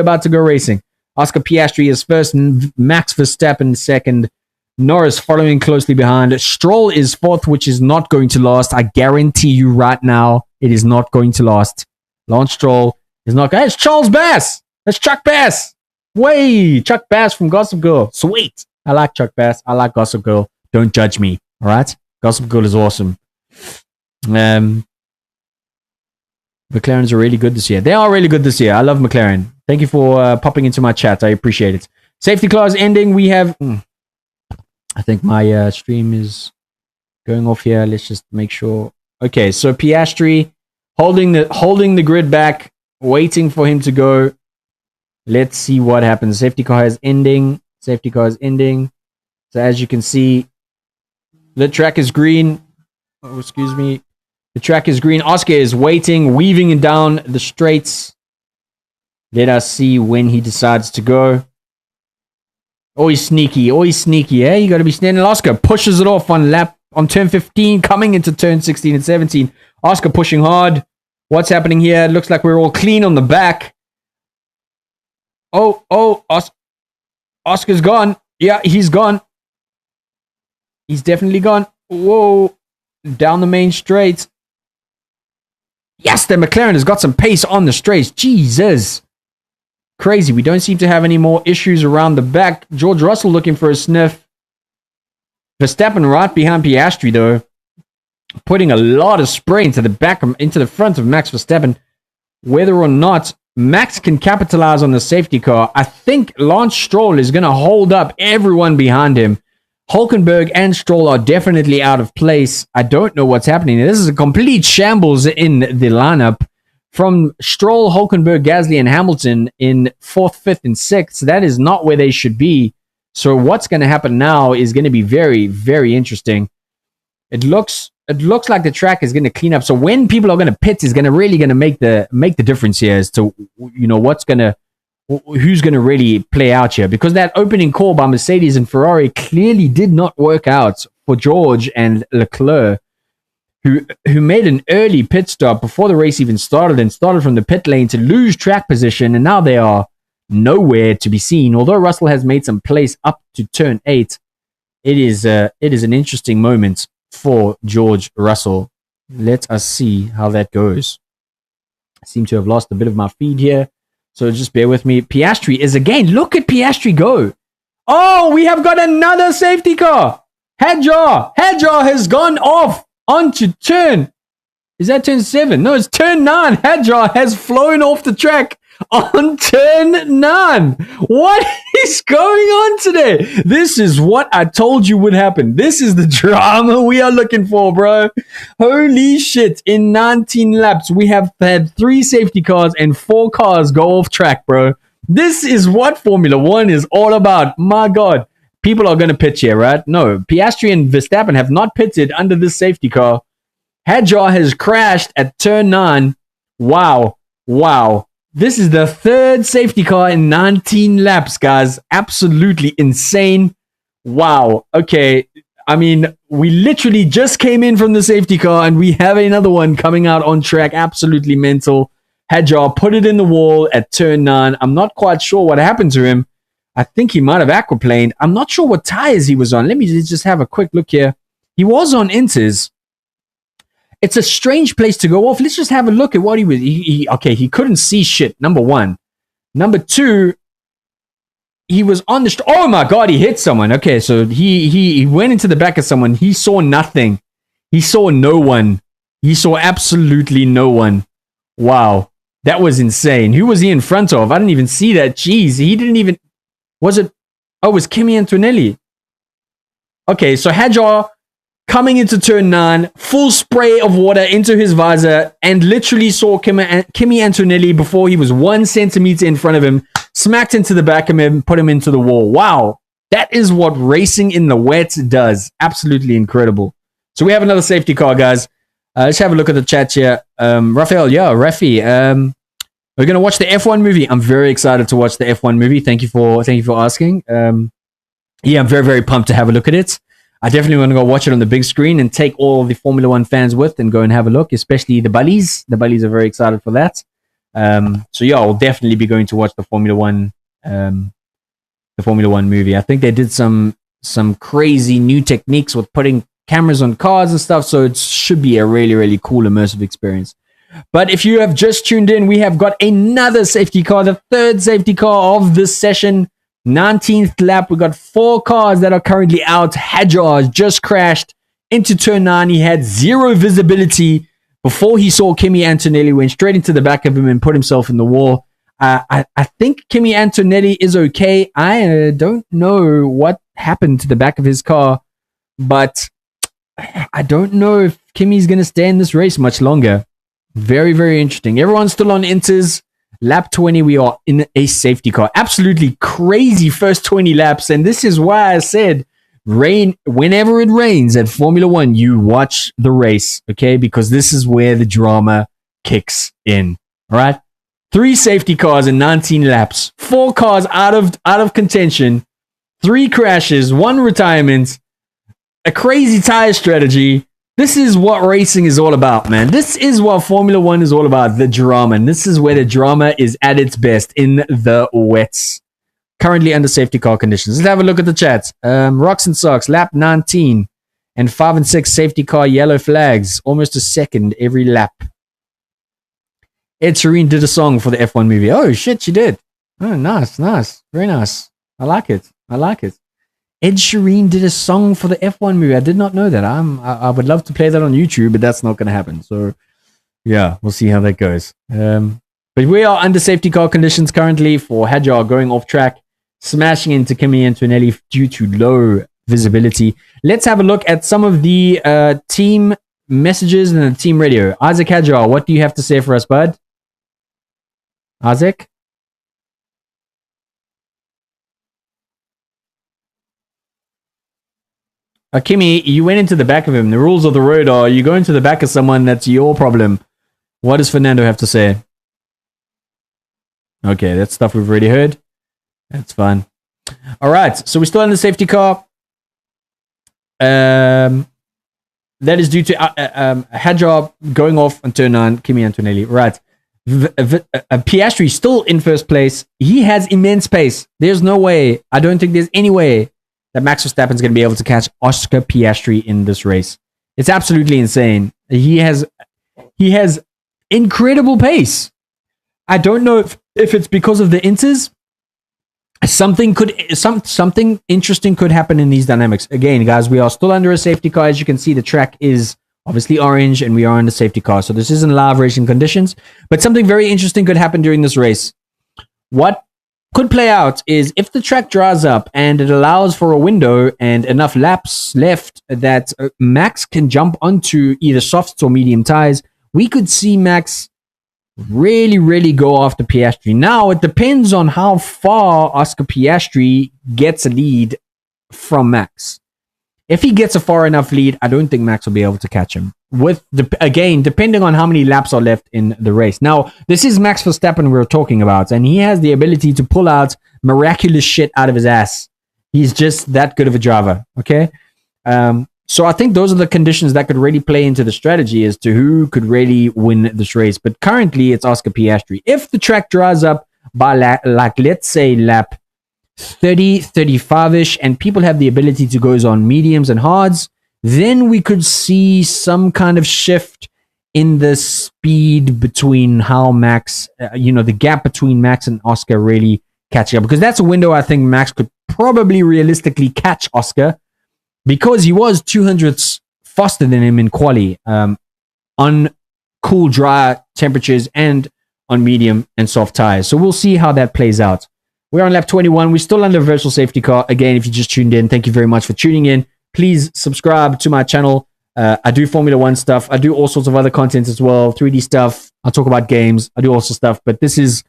Oscar Piastri is first, Max Verstappen second, Norris following closely behind. Stroll is fourth, which is not going to last. I guarantee you right now, it is not going to last. Lance Stroll is not going. It's Charles Bass. That's Chuck Bass. Way, Chuck Bass from Gossip Girl. Sweet. I like Chuck Bass. I like Gossip Girl. Don't judge me. All right. Gossip Girl is awesome. McLarens are really good this year. They are really good this year. I love McLaren. Thank you for popping into my chat. I appreciate it. Safety car is ending. We have. I think my stream is going off here. Let's just make sure. Okay, so Piastri holding the grid back, waiting for him to go. Let's see what happens. Safety car is ending. So as you can see, the track is green. Oh, excuse me. The track is green. Oscar is waiting, weaving down the straights. Let us see when he decides to go. Always sneaky, eh? You got to be standing. Oscar pushes it off on turn 15, coming into turn 16 and 17. Oscar pushing hard. What's happening here? It looks like we're all clean on the back. Oscar's gone. Yeah, he's gone. He's definitely gone. Whoa. Down the main straight. Yes, the McLaren has got some pace on the straights. Jesus. Crazy. We don't seem to have any more issues around the back. George Russell looking for a sniff. Verstappen right behind Piastri, though. Putting a lot of spray into the front of Max Verstappen. Whether or not Max can capitalize on the safety car, I think Lance Stroll is going to hold up everyone behind him. Hulkenberg and Stroll are definitely out of place. I don't know what's happening. This is a complete shambles in the lineup. From Stroll, Hulkenberg, Gasly, and Hamilton in 4th, 5th, and 6th. That is not where they should be. So what's going to happen now is going to be very, very interesting. It looks like the track is going to clean up. So when people are going to pit is really going to make the difference here as to who's going to really play out here, because that opening call by Mercedes and Ferrari clearly did not work out for George and Leclerc, who made an early pit stop before the race even started and started from the pit lane to lose track position, and now they are nowhere to be seen. Although Russell has made some place up to turn 8, it is an interesting moment for George Russell. Let us see how that goes. I seem to have lost a bit of my feed here, so just bear with me. Piastri is again. Look at Piastri go. Oh, we have got another safety car. Hadjar has gone off onto turn. Is that turn 7? No, it's turn 9. Hadjar has flown off the track on turn 9. What is going on today? This is what I told you would happen. This is the drama we are looking for, bro. Holy shit. In 19 laps, we have had 3 safety cars and 4 cars go off track, bro. This is what Formula 1 is all about. My God. People are going to pit here, right? No, Piastri and Verstappen have not pitted under this safety car. Hadjar has crashed at turn 9. Wow. This is the 3rd safety car in 19 laps, guys. Absolutely insane. Wow. Okay. I mean, we literally just came in from the safety car and we have another one coming out on track. Absolutely mental. Hadjar put it in the wall at turn 9. I'm not quite sure what happened to him. I think he might have aquaplaned. I'm not sure what tires he was on. Let me just have a quick look here. He was on Inters. It's a strange place to go off. Let's just have a look at what he was. He couldn't see shit, number 1. Number 2, he was on the... Oh my God, he hit someone. Okay, so he went into the back of someone. He saw nothing. He saw no one. He saw absolutely no one. Wow, that was insane. Who was he in front of? I didn't even see that. Jeez, he didn't even... Was it... Oh, it was Kimi Antonelli. Okay, so Hadjar coming into turn 9, full spray of water into his visor, and literally saw Kimi Antonelli before he was 1 centimeter in front of him, smacked into the back of him, put him into the wall. Wow. That is what racing in the wet does. Absolutely incredible. So we have another safety car, guys. Let's have a look at the chat here. Raphael, Rafi, we're going to watch the F1 movie. I'm very excited to watch the F1 movie. Thank you for asking. I'm very, very pumped to have a look at it. I definitely want to go watch it on the big screen and take all the Formula One fans with and go and have a look, especially the Bullies. The Bullies are very excited for that. I'll definitely be going to watch the Formula One movie. I think they did some crazy new techniques with putting cameras on cars and stuff, so it should be a really, really cool immersive experience. But if you have just tuned in, we have got another safety car, the third safety car of this session, 19th lap. We got 4 cars that are currently out. Hadjar just crashed into turn 9. He had 0 visibility before he saw Kimi Antonelli, went straight into the back of him and put himself in the wall. I think Kimi Antonelli is okay. I don't know what happened to the back of his car, but I don't know if Kimi's going to stay in this race much longer. Very, very interesting. Everyone's still on inters. Lap 20, we are in a safety car. Absolutely crazy first 20 laps. And this is why I said, whenever it rains at Formula One, you watch the race, okay? Because this is where the drama kicks in. All right? 3 safety cars in 19 laps. 4 cars out of contention. 3 crashes, 1 retirement. A crazy tire strategy. This is what racing is all about, man. This is what Formula One is all about, the drama. And this is where the drama is at its best, in the wets. Currently under safety car conditions. Let's have a look at the chat. Rocks and Socks, lap 19. And 5 and 6 safety car yellow flags. Almost a second every lap. Ed Sheeran did a song for the F1 movie. Oh, shit, she did. Oh, nice. Very nice. I like it. Ed Sheeran did a song for the F1 movie. I did not know that. I would love to play that on YouTube, but that's not going to happen. So, yeah, we'll see how that goes. But we are under safety car conditions currently for Hadjar going off track, smashing into Kimi Antonelli due to low visibility. Let's have a look at some of the team messages and the team radio. Isaac Hadjar, what do you have to say for us, bud? Isaac? Kimi, you went into the back of him. The rules of the road are you go into the back of someone, that's your problem. What does Fernando have to say? Okay, that's stuff we've already heard. That's fine. All right, so we're still in the safety car. That is due to Hadjar going off on turn 9, Kimi Antonelli. Right. Piastri still in first place. He has immense pace. There's no way. I don't think there's any way that Max Verstappen's going to be able to catch Oscar Piastri in this race. It's absolutely insane. He has incredible pace. I don't know if it's because of the inters. Something interesting could happen in these dynamics. Again, guys, we are still under a safety car. As you can see, the track is obviously orange and we are under safety car. So this isn't live racing conditions, but something very interesting could happen during this race. What could play out is if the track dries up and it allows for a window and enough laps left that Max can jump onto either softs or medium tires, we could see Max really go after Piastri. Now, it depends on how far Oscar Piastri gets a lead from Max. If he gets a far enough lead, I don't think Max will be able to catch him. Again, depending on how many laps are left in the race. Now, this is Max Verstappen we're talking about, and he has the ability to pull out miraculous shit out of his ass. He's just that good of a driver, okay? So I think those are the conditions that could really play into the strategy as to who could really win this race. But currently, it's Oscar Piastri. If the track dries up by, let's say, lap 30, 35-ish, and people have the ability to go on mediums and hards, then we could see some kind of shift in the speed between how Max, the gap between Max and Oscar really catching up. Because that's a window I think Max could probably realistically catch Oscar, because he was 200ths faster than him in quali on cool, dry temperatures and on medium and soft tires. So we'll see how that plays out. We're on lap 21. We're still under virtual safety car. Again, if you just tuned in, thank you very much for tuning in. please subscribe to my channel. I do Formula One stuff. I do all sorts of other content as well, 3D stuff. I talk about games. I do all sorts of stuff. But this is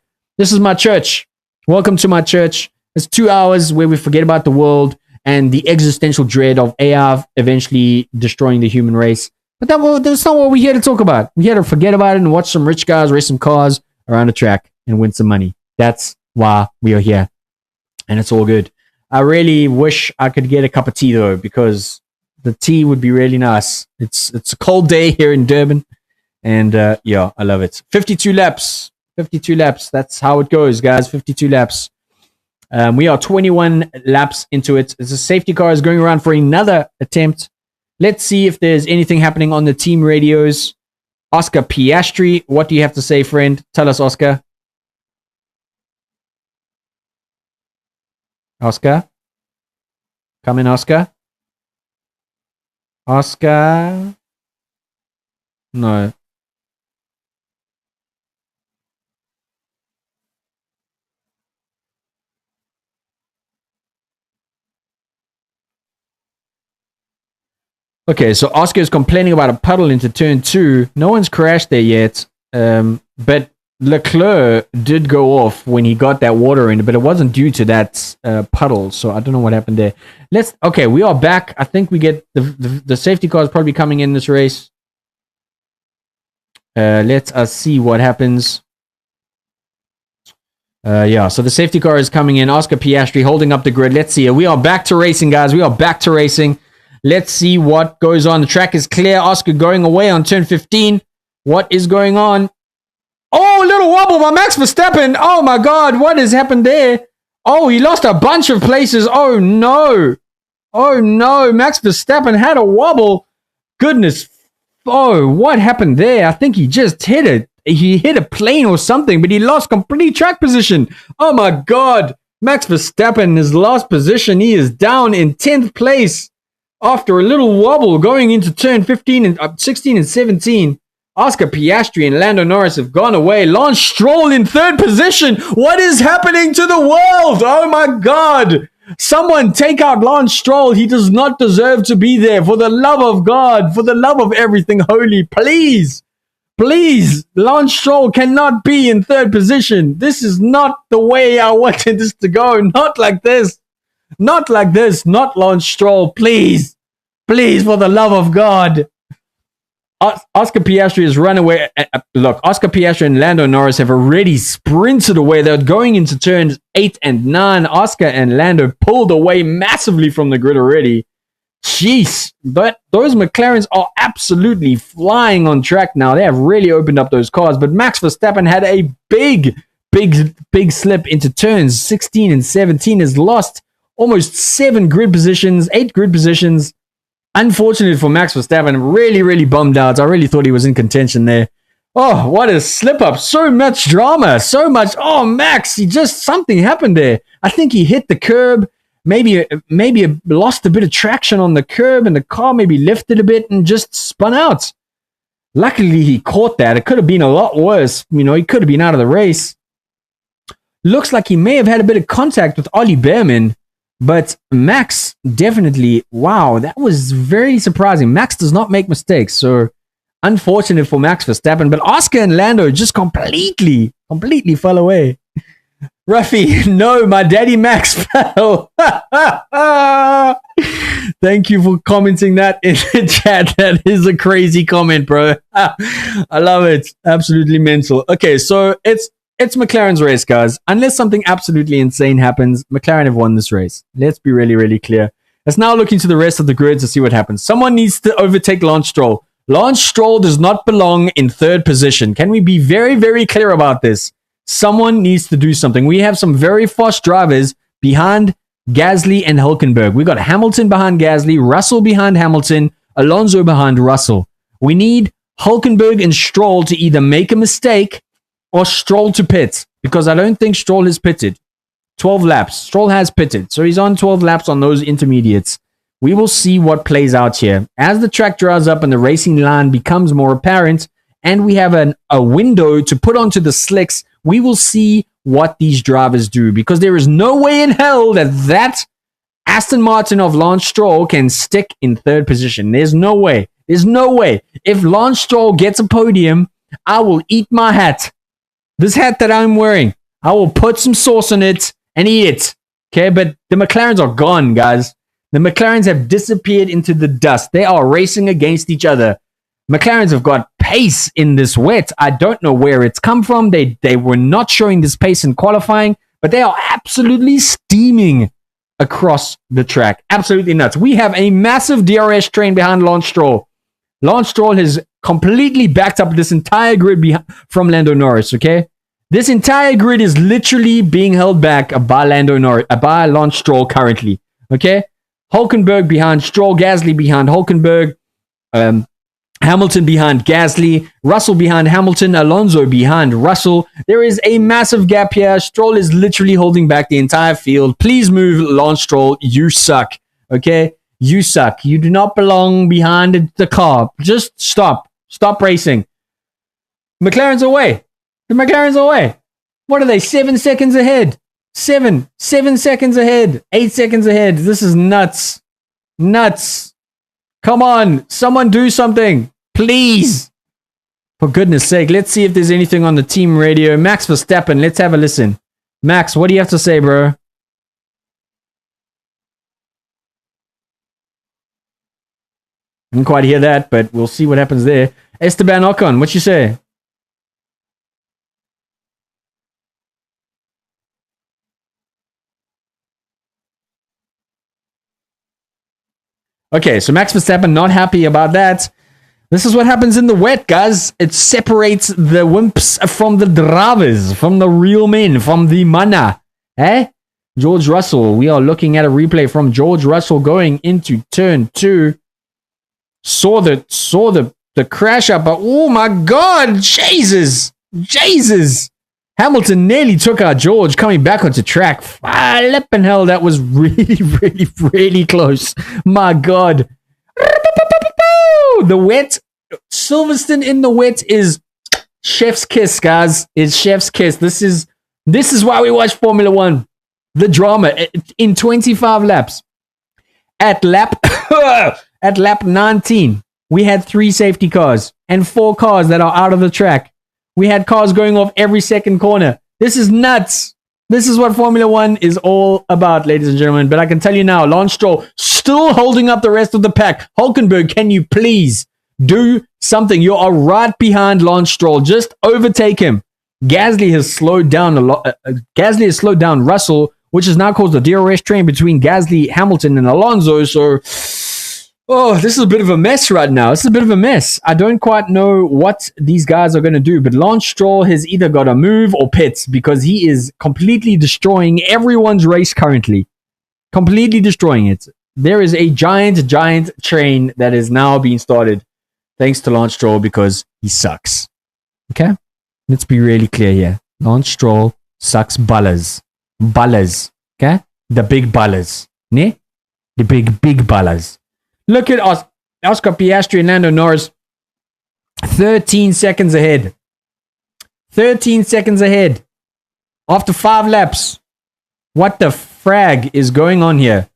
my church. Welcome to my church. It's 2 hours where we forget about the world and the existential dread of AI eventually destroying the human race. But that's not what we're here to talk about. We're here to forget about it and watch some rich guys race some cars around the track and win some money. That's why we are here. And it's all good. I really wish I could get a cup of tea, though, because the tea would be really nice. It's a cold day here in Durban. And yeah, I love it. 52 laps. 52 laps. That's how it goes, guys. 52 laps. We are 21 laps into it. The safety car is going around for another attempt. Let's see if there's anything happening on the team radios. Oscar Piastri, what do you have to say, friend? Tell us, Oscar. Oscar? Come in, Oscar. Oscar? No. Okay, so Oscar is complaining about a puddle into turn 2. No one's crashed there yet. But Leclerc did go off when he got that water in, but it wasn't due to that puddle. So I don't know what happened there. Okay, we are back. I think we get the safety car is probably coming in this race. Let us see what happens. Yeah, so the safety car is coming in. Oscar Piastri holding up the grid. Let's see. We are back to racing, guys. We are back to racing. Let's see what goes on. The track is clear. Oscar going away on turn 15. What is going on? Oh, a little wobble by Max Verstappen. Oh, my God. What has happened there? Oh, he lost a bunch of places. Oh, no. Oh, no. Max Verstappen had a wobble. Goodness. Oh, what happened there? I think he just hit it. He hit a plane or something, but he lost complete track position. Oh, my God. Max Verstappen has lost position. He is down in 10th place. After a little wobble going into turn 15 and 16 and 17, Oscar Piastri and Lando Norris have gone away. Lance Stroll in 3rd position. What is happening to the world? Oh my God. Someone take out Lance Stroll. He does not deserve to be there. For the love of God, for the love of everything holy, please, please, Lance Stroll cannot be in 3rd position. This is not the way I wanted this to go. Not like this. Not like this. Not Lance Stroll. Please. Please, for the love of God. Oscar Piastri has run away. Look, Oscar Piastri and Lando Norris have already sprinted away. They're going into turns 8 and 9. Oscar and Lando pulled away massively from the grid already. Jeez. But those McLarens are absolutely flying on track now. They have really opened up those cars. But Max Verstappen had a big slip into turns 16 and 17. Has lost almost 8 grid positions. Unfortunate for Max Verstappen. Really bummed out. I really thought he was in contention there. Oh, what a slip up. So much drama. So much. Oh, Max, something happened there. I think he hit the curb. Maybe lost a bit of traction on the curb and the car maybe lifted a bit and just spun out. Luckily, he caught that. It could have been a lot worse. You know, he could have been out of the race. Looks like he may have had a bit of contact with Ollie Behrman. But Max definitely, wow, that was very surprising. Max does not make mistakes, so unfortunate for Max Verstappen. But Oscar and Lando just completely fell away. Ruffy, no, my daddy Max fell. Thank you for commenting that in the chat. That is a crazy comment, bro. I love it. Absolutely mental. Okay, so it's McLaren's race, guys. Unless something absolutely insane happens, McLaren have won this race. Let's be really clear. Let's now look into the rest of the grid to see what happens. Someone needs to overtake Lance Stroll. Lance Stroll does not belong in 3rd position. Can we be very clear about this? Someone needs to do something. We have some very fast drivers behind Gasly and Hülkenberg. We got Hamilton behind Gasly, Russell behind Hamilton, Alonso behind Russell. We need Hülkenberg and Stroll to either make a mistake or Stroll to pit, because I don't think Stroll has pitted. 12 laps. Stroll has pitted, so he's on 12 laps on those intermediates. We will see what plays out here. As the track dries up and the racing line becomes more apparent, and we have a window to put onto the slicks, we will see what these drivers do, because there is no way in hell that Aston Martin of Lance Stroll can stick in third position. There's no way. There's no way. If Lance Stroll gets a podium, I will eat my hat. This hat that I'm wearing, I will put some sauce on it and eat it. Okay, but the McLarens are gone, guys. The McLarens have disappeared into the dust. They are racing against each other. McLarens have got pace in this wet. I don't know where it's come from. They were not showing this pace in qualifying, but they are absolutely steaming across the track. Absolutely nuts. We have a massive DRS train behind Lance Stroll. Lance Stroll has completely backed up this entire grid from Lando Norris, okay? This entire grid is literally being held back by by Lance Stroll currently, okay? Hulkenberg behind Stroll, Gasly behind Hulkenberg, Hamilton behind Gasly, Russell behind Hamilton, Alonso behind Russell. There is a massive gap here. Stroll is literally holding back the entire field. Please move, Lance Stroll. You suck, okay? You suck. You do not belong behind the car. Just stop. Stop racing. McLaren's away. The McLaren's away. What are they? 7 seconds ahead. 7 seconds ahead. 8 seconds ahead. This is nuts. Nuts. Come on. Someone do something. Please. For goodness sake. Let's see if there's anything on the team radio. Max Verstappen. Let's have a listen. Max, what do you have to say, bro? Didn't quite hear that, but we'll see what happens there. Esteban Ocon, what you say? Okay, so Max Verstappen not happy about that. This is what happens in the wet, guys. It separates the wimps from the drivers, from the real men, from the mana. Eh? George Russell. We are looking at a replay from George Russell going into turn 2. Saw the crash up, but oh my God, Jesus. Hamilton nearly took out George coming back onto track. Flippin' hell, that was really close. My God. The wet, Silverstone in the wet is chef's kiss, guys. It's chef's kiss. This is why we watch Formula One. The drama in 25 laps. At lap 19, we had 3 safety cars and 4 cars that are out of the track. We had cars going off every second corner. This is nuts. This is what Formula One is all about, ladies and gentlemen. But I can tell you now, Lance Stroll still holding up the rest of the pack. Hulkenberg, can you please do something? You are right behind Lance Stroll. Just overtake him. Gasly has slowed down a lot. Gasly has slowed down Russell, which has now caused a DRS train between Gasly, Hamilton, and Alonso. So, this is a bit of a mess right now. This is a bit of a mess. I don't quite know what these guys are going to do, but Lance Stroll has either got to move or pit because he is completely destroying everyone's race currently. Completely destroying it. There is a giant train that is now being started thanks to Lance Stroll because he sucks. Okay? Let's be really clear here. Lance Stroll sucks ballers. Ballers. Okay? The big ballers. Ne? The big ballers. Look at Oscar Piastri and Lando Norris. 13 seconds ahead. 13 seconds ahead. After 5 laps. What the frag is going on here?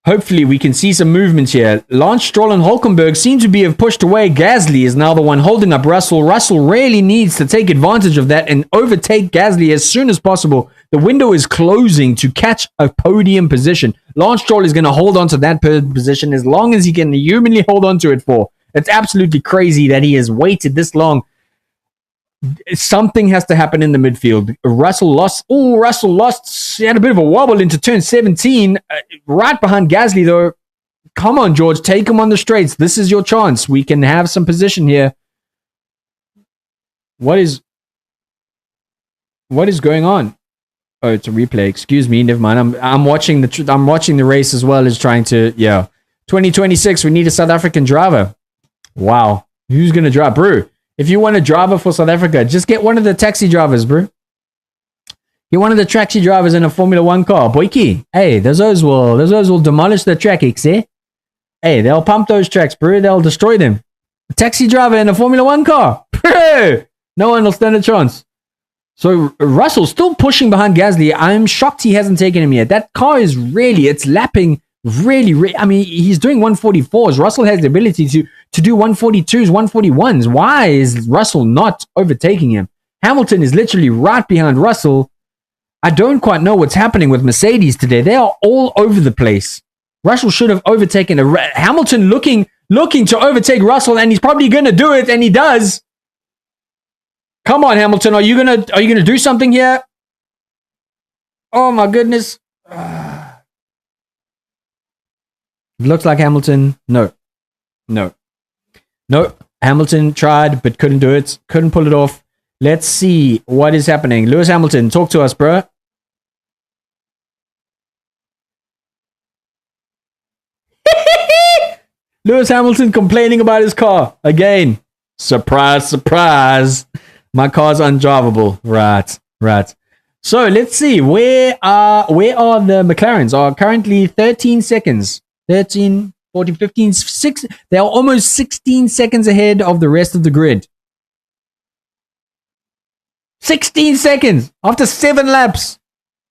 Hopefully we can see some movements here. Lance Stroll and Hulkenberg seem to have pushed away. Gasly is now the one holding up Russell. Russell really needs to take advantage of that and overtake Gasly as soon as possible. The window is closing to catch a podium position. Lance Stroll is going to hold on to that position as long as he can humanly hold on to it for. It's absolutely crazy that he has waited this long. Something has to happen in the midfield. Russell lost. He had a bit of a wobble into turn 17. Right behind Gasly, though. Come on, George. Take him on the straights. This is your chance. We can have some position here. What is going on? Oh, it's a replay. Excuse me. Never mind. I'm watching the race as well as trying to. 2026. We need a South African driver. Wow. Who's gonna drive, bro? If you want a driver for South Africa, just get one of the taxi drivers, bro. Get one of the taxi drivers in a Formula One car, boyki. Hey, those will demolish the track, eh? Hey, they'll pump those tracks, bro. They'll destroy them. A taxi driver in a Formula One car, bro. No one will stand a chance. So Russell still pushing behind Gasly. I'm shocked he hasn't taken him yet. That car is really, it's lapping really, I mean, he's doing 144s. Russell has the ability to do 142s, 141s. Why is Russell not overtaking him? Hamilton is literally right behind Russell. I don't quite know what's happening with Mercedes today. They are all over the place. Russell should have overtaken Hamilton looking to overtake Russell, and he's probably going to do it, and he does. Come on, Hamilton. Are you gonna do something here? Oh my goodness. Looks like Hamilton. No. Hamilton tried but couldn't do it. Couldn't pull it off. Let's see what is happening. Lewis Hamilton, talk to us, bro. Lewis Hamilton complaining about his car again. Surprise, surprise. My car's undrivable. Right. So let's see. Where are the McLarens? Are currently 13 seconds. 13, 14, 15, 6. They are almost 16 seconds ahead of the rest of the grid. 16 seconds after 7 laps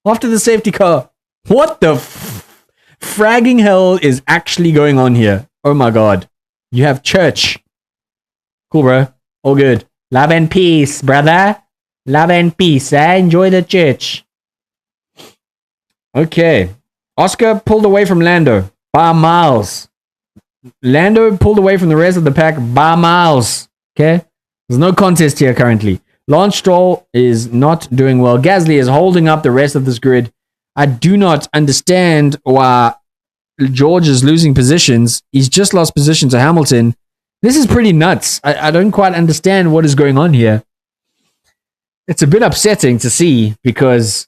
after the safety car. What the fragging hell is actually going on here? Oh my god. You have church. Cool, bro. All good. Love and peace, brother. Love and peace, eh? Enjoy the church. Okay. Oscar pulled away from Lando by miles. Lando pulled away from the rest of the pack by miles. Okay? There's no contest here currently. Lance Stroll is not doing well. Gasly is holding up the rest of this grid. I do not understand why George is losing positions. He's just lost position to Hamilton. This is pretty nuts. I don't quite understand what is going on here. It's a bit upsetting to see because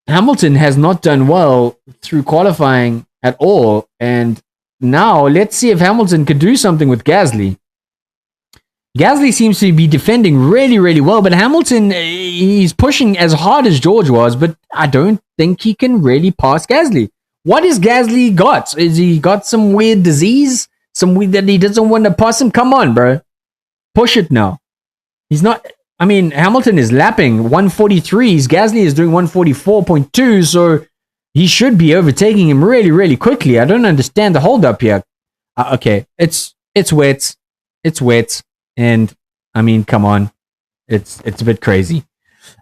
Hamilton has not done well through qualifying at all. And now let's see if Hamilton could do something with Gasly. Gasly seems to be defending really, really well, but Hamilton, he's pushing as hard as George was, but I don't think he can really pass Gasly. What has Gasly got? Is he got some weird disease? Some weird that he doesn't want to pass him? Come on, bro. Push it now. He's not... I mean, Hamilton is lapping 143s. Gasly is doing 144.2, so he should be overtaking him really, really quickly. I don't understand the hold-up here. Okay, it's wet. It's wet. And, I mean, come on. It's a bit crazy.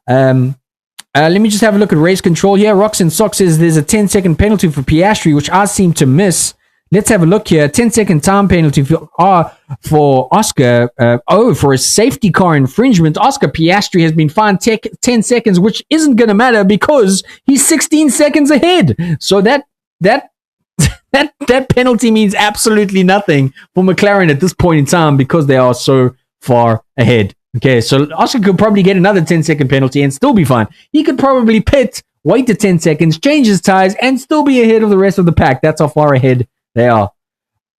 Let me just have a look at race control here. Rocks and Socks says there's a 10-second penalty for Piastri, which I seem to miss. Let's have a look here. 10-second time penalty for Oscar. For a safety car infringement. Oscar Piastri has been fined 10 seconds, which isn't going to matter because he's 16 seconds ahead. So that penalty means absolutely nothing for McLaren at this point in time because they are so far ahead. Okay, so Oscar could probably get another 10-second penalty and still be fine. He could probably pit, wait the 10 seconds, change his tires, and still be ahead of the rest of the pack. That's how far ahead they are.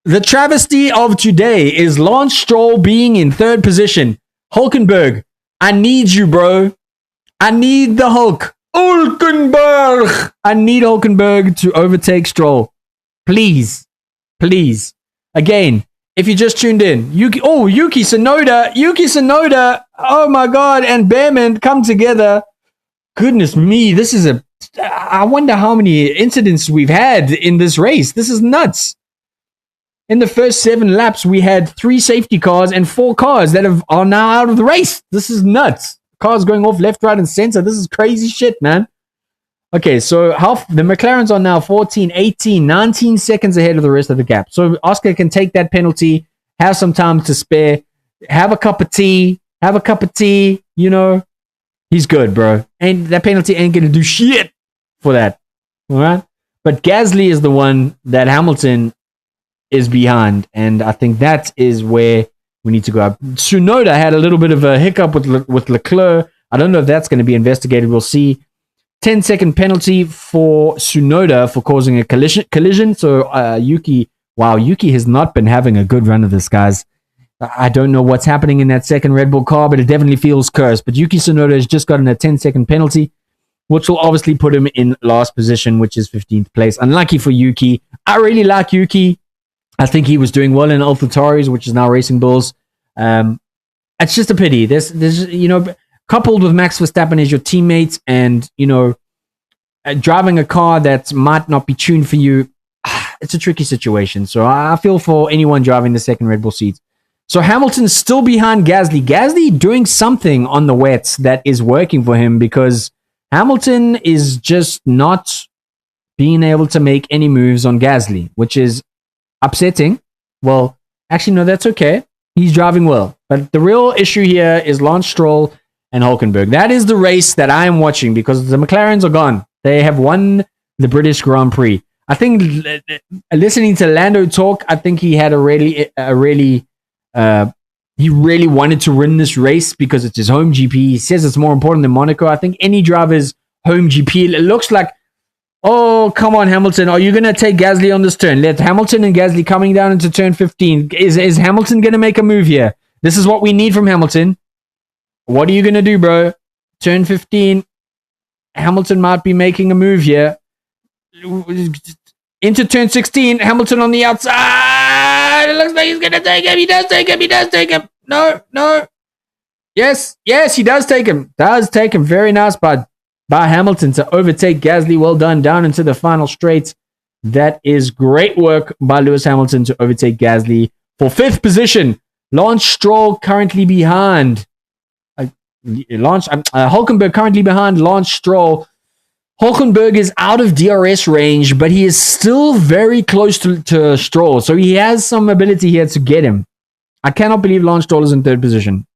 The travesty of today is Lance Stroll being in third position. Hulkenberg, I need you, bro. I need the Hulk. Hulkenberg! I need Hulkenberg to overtake Stroll. Please. Again, if you just tuned in, Yuki Tsunoda, oh my god, and Behrman come together. Goodness me, I wonder how many incidents we've had in this race. This is nuts. In the first 7 laps, we had 3 safety cars and 4 cars that are now out of the race. This is nuts. Cars going off left, right, and center. This is crazy shit, man. Okay, so the McLarens are now 14, 18, 19 seconds ahead of the rest of the gap. So Oscar can take that penalty, have some time to spare, have a cup of tea, you know. He's good, bro. And that penalty ain't going to do shit for that. All right? But Gasly is the one that Hamilton is behind. And I think that is where we need to go up. Tsunoda had a little bit of a hiccup with Leclerc. I don't know if that's going to be investigated. We'll see. 10-second penalty for Tsunoda for causing a collision. So Yuki has not been having a good run of this, guys. I don't know what's happening in that second Red Bull car, but it definitely feels cursed. But Yuki Tsunoda has just gotten a 10-second penalty, which will obviously put him in last position, which is 15th place. Unlucky for Yuki. I really like Yuki. I think he was doing well in AlphaTauris, which is now Racing Bulls. It's just a pity. There's coupled with Max Verstappen as your teammate, and driving a car that might not be tuned for you, it's a tricky situation. So I feel for anyone driving the second Red Bull seat. So Hamilton's still behind Gasly. Gasly doing something on the wets that is working for him, because Hamilton is just not being able to make any moves on Gasly, which is upsetting. Well, actually, no, that's okay. He's driving well. But the real issue here is Lance Stroll and Hulkenberg. That is the race that I am watching, because the McLarens are gone. They have won the British Grand Prix. I think listening to Lando talk, I think he had he really wanted to win this race because it's his home GP. He says it's more important than Monaco. I think any driver's home GP, it looks like, oh, come on, Hamilton. Are you going to take Gasly on this turn? Let Hamilton and Gasly coming down into turn 15. Is Hamilton going to make a move here? This is what we need from Hamilton. What are you going to do, bro? Turn 15. Hamilton might be making a move here. Into turn 16. Hamilton on the outside. It looks like he's going to take him. He does take him. He does take him. No. Yes, he does take him. Very nice by Hamilton to overtake Gasly. Well done. Down into the final straight. That is great work by Lewis Hamilton to overtake Gasly for 5th position. Lance Stroll currently behind. Hulkenberg currently behind Lance Stroll. Hulkenberg is out of DRS range, but he is still very close to Stroll, so he has some ability here to get him. I cannot believe Lance Stroll is in 3rd position.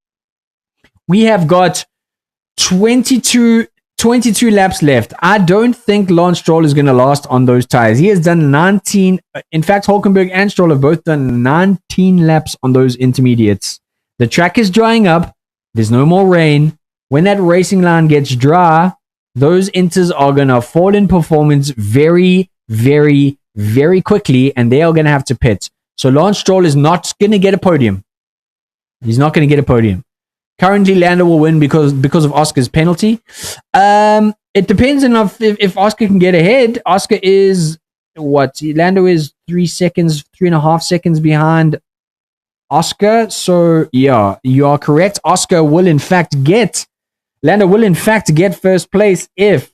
We have got 22 laps left. I don't think Lance Stroll is going to last on those tires. He has done 19. In fact, Hulkenberg and Stroll have both done 19 laps on those intermediates. The track is drying up. There's no more rain. When that racing line gets dry, those inters are going to fall in performance very, very, very quickly, and they are going to have to pit. So Lance Stroll is not going to get a podium. He's not going to get a podium. Currently, Lando will win because of Oscar's penalty. It depends on if Oscar can get ahead. Oscar is what? Lando is 3.5 seconds behind Oscar. So yeah, you are correct. Lando will in fact get first place if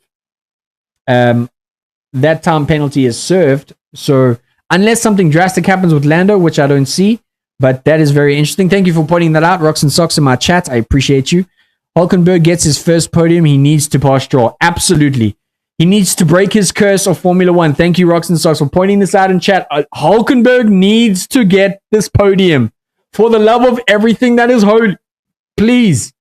that time penalty is served. So unless something drastic happens with Lando, which I don't see, but that is very interesting. Thank you for pointing that out, Rocks and Socks, in my chat. I appreciate you. Hulkenberg gets his first podium. He needs to pass Stroll. Absolutely. He needs to break his curse of Formula One. Thank you, Rocks and Socks, for pointing this out in chat. Hulkenberg needs to get this podium. For the love of everything that is holy. Please.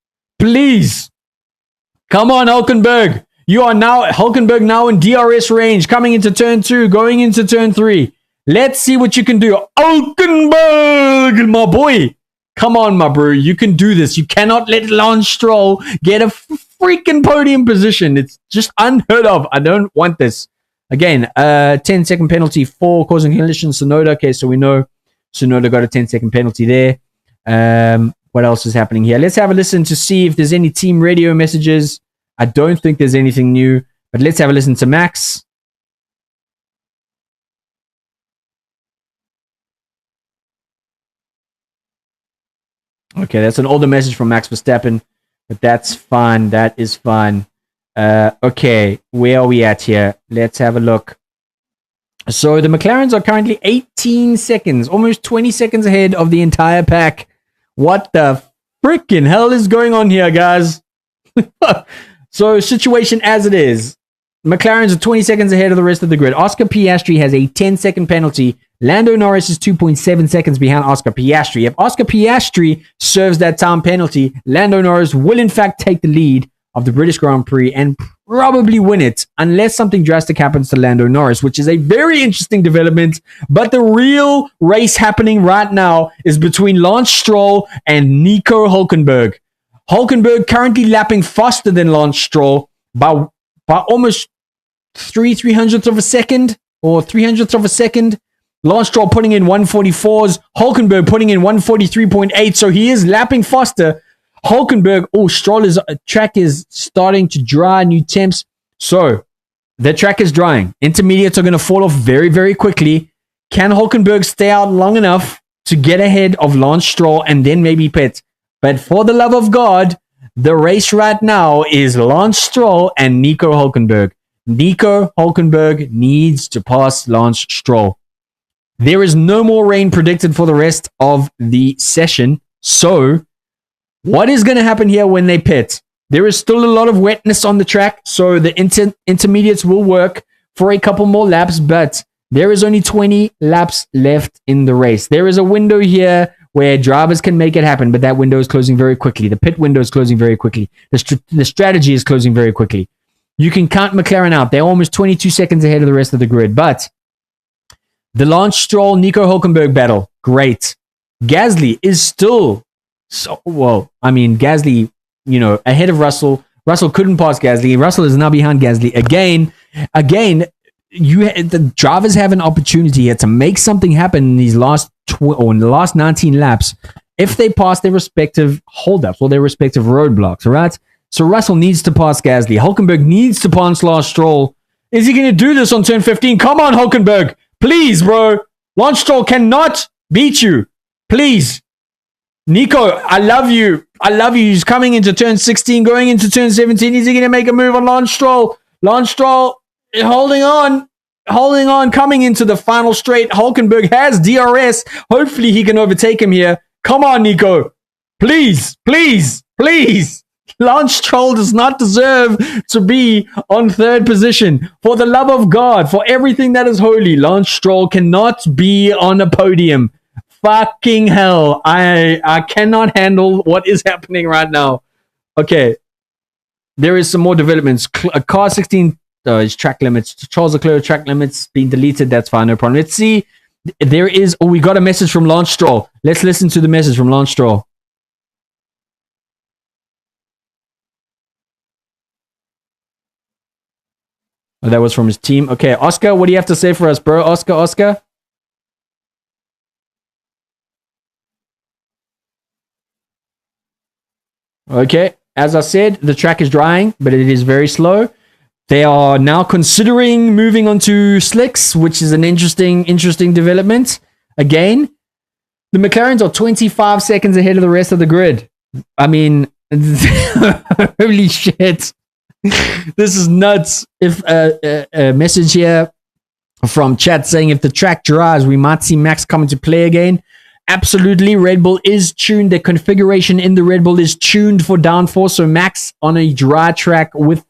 Come on, Hulkenberg. Hulkenberg now in DRS range, coming into turn 2, going into turn 3. Let's see what you can do. Hulkenberg, my boy. Come on, my bro. You can do this. You cannot let Lance Stroll get a freaking podium position. It's just unheard of. I don't want this. Again, 10-second penalty for causing collision. Tsunoda. Okay, so we know Tsunoda got a 10-second penalty there. What else is happening here? Let's have a listen to see if there's any team radio messages. I don't think there's anything new, but let's have a listen to Max. Okay, that's an older message from Max Verstappen, but that's fine. That is fine. Okay, where are we at here? Let's have a look. So the McLarens are currently 18 seconds, almost 20 seconds ahead of the entire pack. What the freaking hell is going on here, guys? So situation as it is. McLaren's are 20 seconds ahead of the rest of the grid. Oscar Piastri has a 10-second penalty. Lando Norris is 2.7 seconds behind Oscar Piastri. If Oscar Piastri serves that time penalty, Lando Norris will in fact take the lead of the British Grand Prix and probably win it, unless something drastic happens to Lando Norris, which is a very interesting development. But the real race happening right now is between Lance Stroll and Nico Hulkenberg. Hulkenberg currently lapping faster than Lance Stroll by almost 300ths of a second or 300ths of a second. Lance Stroll putting in 144s. Hulkenberg putting in 143.8. So he is lapping faster. Hulkenberg, track is starting to dry, new temps. So the track is drying. Intermediates are going to fall off very, very quickly. Can Hulkenberg stay out long enough to get ahead of Lance Stroll and then maybe pit? But for the love of God, The race right now is Lance Stroll and Nico Hulkenberg. Nico Hulkenberg needs to pass Lance Stroll. There is no more rain predicted for the rest of the session. So, what is going to happen here when they pit? There is still a lot of wetness on the track, so the intermediates will work for a couple more laps, but there is only 20 laps left in the race. There is a window here where drivers can make it happen, but that window is closing very quickly. The pit window is closing very quickly. The strategy is closing very quickly. You can count McLaren out. They're almost 22 seconds ahead of the rest of the grid, but the Lance Stroll, Nico Hulkenberg battle, great. Gasly is still Gasly, ahead of Russell. Russell couldn't pass Gasly. Russell is now behind Gasly again. The drivers have an opportunity here to make something happen in these last in the last 19 laps if they pass their respective holdups or their respective roadblocks. All right. So Russell needs to pass Gasly. Hulkenberg needs to pass Lance Stroll. Is he going to do this on turn 15? Come on, Hulkenberg. Please, bro. Lance Stroll cannot beat you. Please. Nico, I love you. He's coming into turn 16, going into turn 17. Is he going to make a move on Lance Stroll? Lance Stroll holding on, coming into the final straight. Hulkenberg has DRS. Hopefully he can overtake him here. Come on, Nico. Please. Lance Stroll does not deserve to be on third position. For the love of God, for everything that is holy, Lance Stroll cannot be on a podium. Fucking hell. I cannot handle what is happening right now. Okay. There is some more developments. Car 16 is track limits. Charles Leclerc track limits being deleted. That's fine. No problem. Let's see. We got a message from Lance Stroll. Let's listen to the message from Lance Stroll. Oh, that was from his team. Okay, Oscar, what do you have to say for us, bro? Oscar? Okay, as I said, the track is drying, but it is very slow. They are now considering moving on to slicks, which is an interesting development. Again, the McLarens are 25 seconds ahead of the rest of the grid. I mean, holy shit. This is nuts. If a message here from chat saying if the track dries, we might see Max come into play again. Absolutely, Red Bull is tuned. The configuration in the Red Bull is tuned for downforce. So Max on a dry track with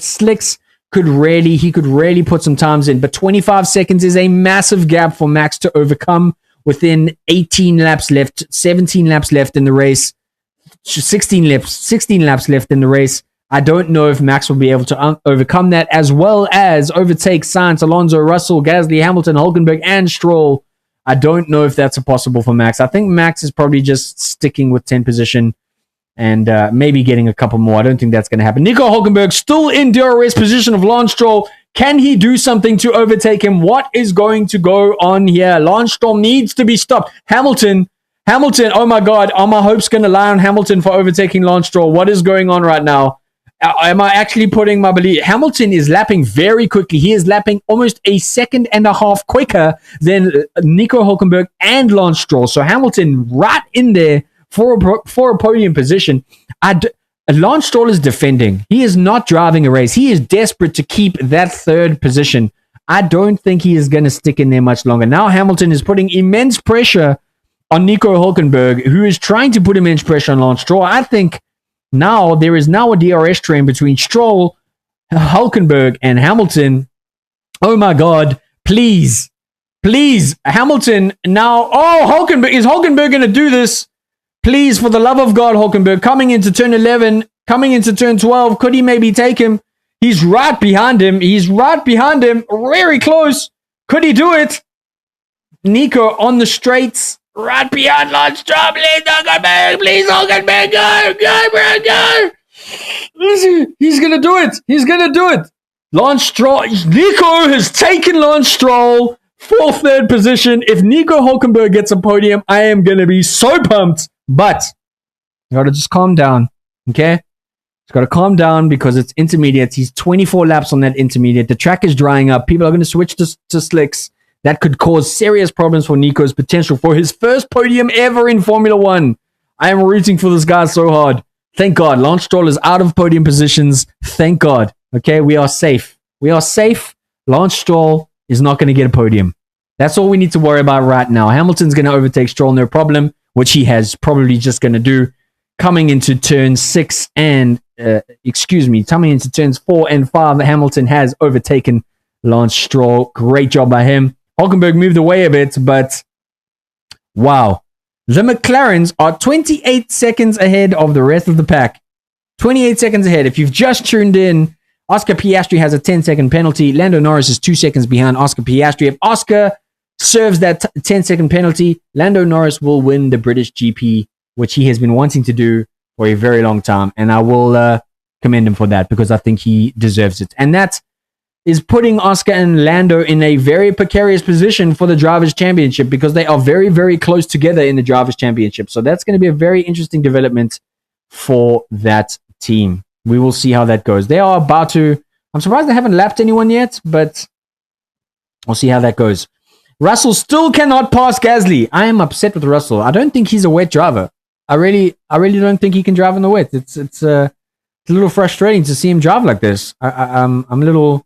slicks could really put some times in. But 25 seconds is a massive gap for Max to overcome within 18 laps left, 17 laps left in the race, 16 laps left in the race. I don't know if Max will be able to overcome that, as well as overtake Sainz, Alonso, Russell, Gasly, Hamilton, Hulkenberg, and Stroll. I don't know if that's possible for Max. I think Max is probably just sticking with 10th position and maybe getting a couple more. I don't think that's going to happen. Nico Hulkenberg still in DRS position of Lance Stroll. Can he do something to overtake him? What is going to go on here? Lance Stroll needs to be stopped. Hamilton, oh my God, are my hopes going to lie on Hamilton for overtaking Lance Stroll? What is going on right now? Am I actually putting my belief? Hamilton is lapping very quickly. He is lapping almost a second and a half quicker than Nico Hulkenberg and Lance Stroll. So Hamilton right in there for a podium position. Lance Stroll is defending. He is not driving a race. He is desperate to keep that third position. I don't think he is going to stick in there much longer. Now Hamilton is putting immense pressure on Nico Hulkenberg, who is trying to put immense pressure on Lance Stroll. I think there is a DRS train between Stroll, Hulkenberg, and Hamilton. Oh my God. Please. Hamilton now. Oh, is Hulkenberg going to do this? Please, for the love of God, Hulkenberg, coming into turn 11, coming into turn 12. Could he maybe take him? He's right behind him. Very close. Could he do it? Nico on the straights. Right beyond Lance Stroll, please, Hulkenberg, go, bro, go. He's going to do it. Lance Stroll, Nico has taken Lance Stroll for third position. If Nico Hulkenberg gets a podium, I am going to be so pumped. But you got to just calm down, okay? He's got to calm down because it's intermediate. He's 24 laps on that intermediate. The track is drying up. People are going to switch to slicks. That could cause serious problems for Nico's potential for his first podium ever in Formula One. I am rooting for this guy so hard. Thank God. Lance Stroll is out of podium positions. Thank God. Okay, we are safe. We are safe. Lance Stroll is not going to get a podium. That's all we need to worry about right now. Hamilton's going to overtake Stroll, no problem, which he has probably just going to do. Coming into turn 6 and, coming into turns 4 and 5, Hamilton has overtaken Lance Stroll. Great job by him. Hulkenberg moved away a bit, but wow. The McLarens are 28 seconds ahead of the rest of the pack. 28 seconds ahead. If you've just tuned in, Oscar Piastri has a 10-second penalty. Lando Norris is 2 seconds behind Oscar Piastri. If Oscar serves that 10-second penalty, Lando Norris will win the British GP, which he has been wanting to do for a very long time. And I will commend him for that because I think he deserves it. And that is putting Oscar and Lando in a very precarious position for the Drivers' Championship because they are very, very close together in the Drivers' Championship. So that's going to be a very interesting development for that team. We will see how that goes. They are about to... I'm surprised they haven't lapped anyone yet, but we'll see how that goes. Russell still cannot pass Gasly. I am upset with Russell. I don't think he's a wet driver. I really don't think he can drive in the wet. It's a little frustrating to see him drive like this. I'm a little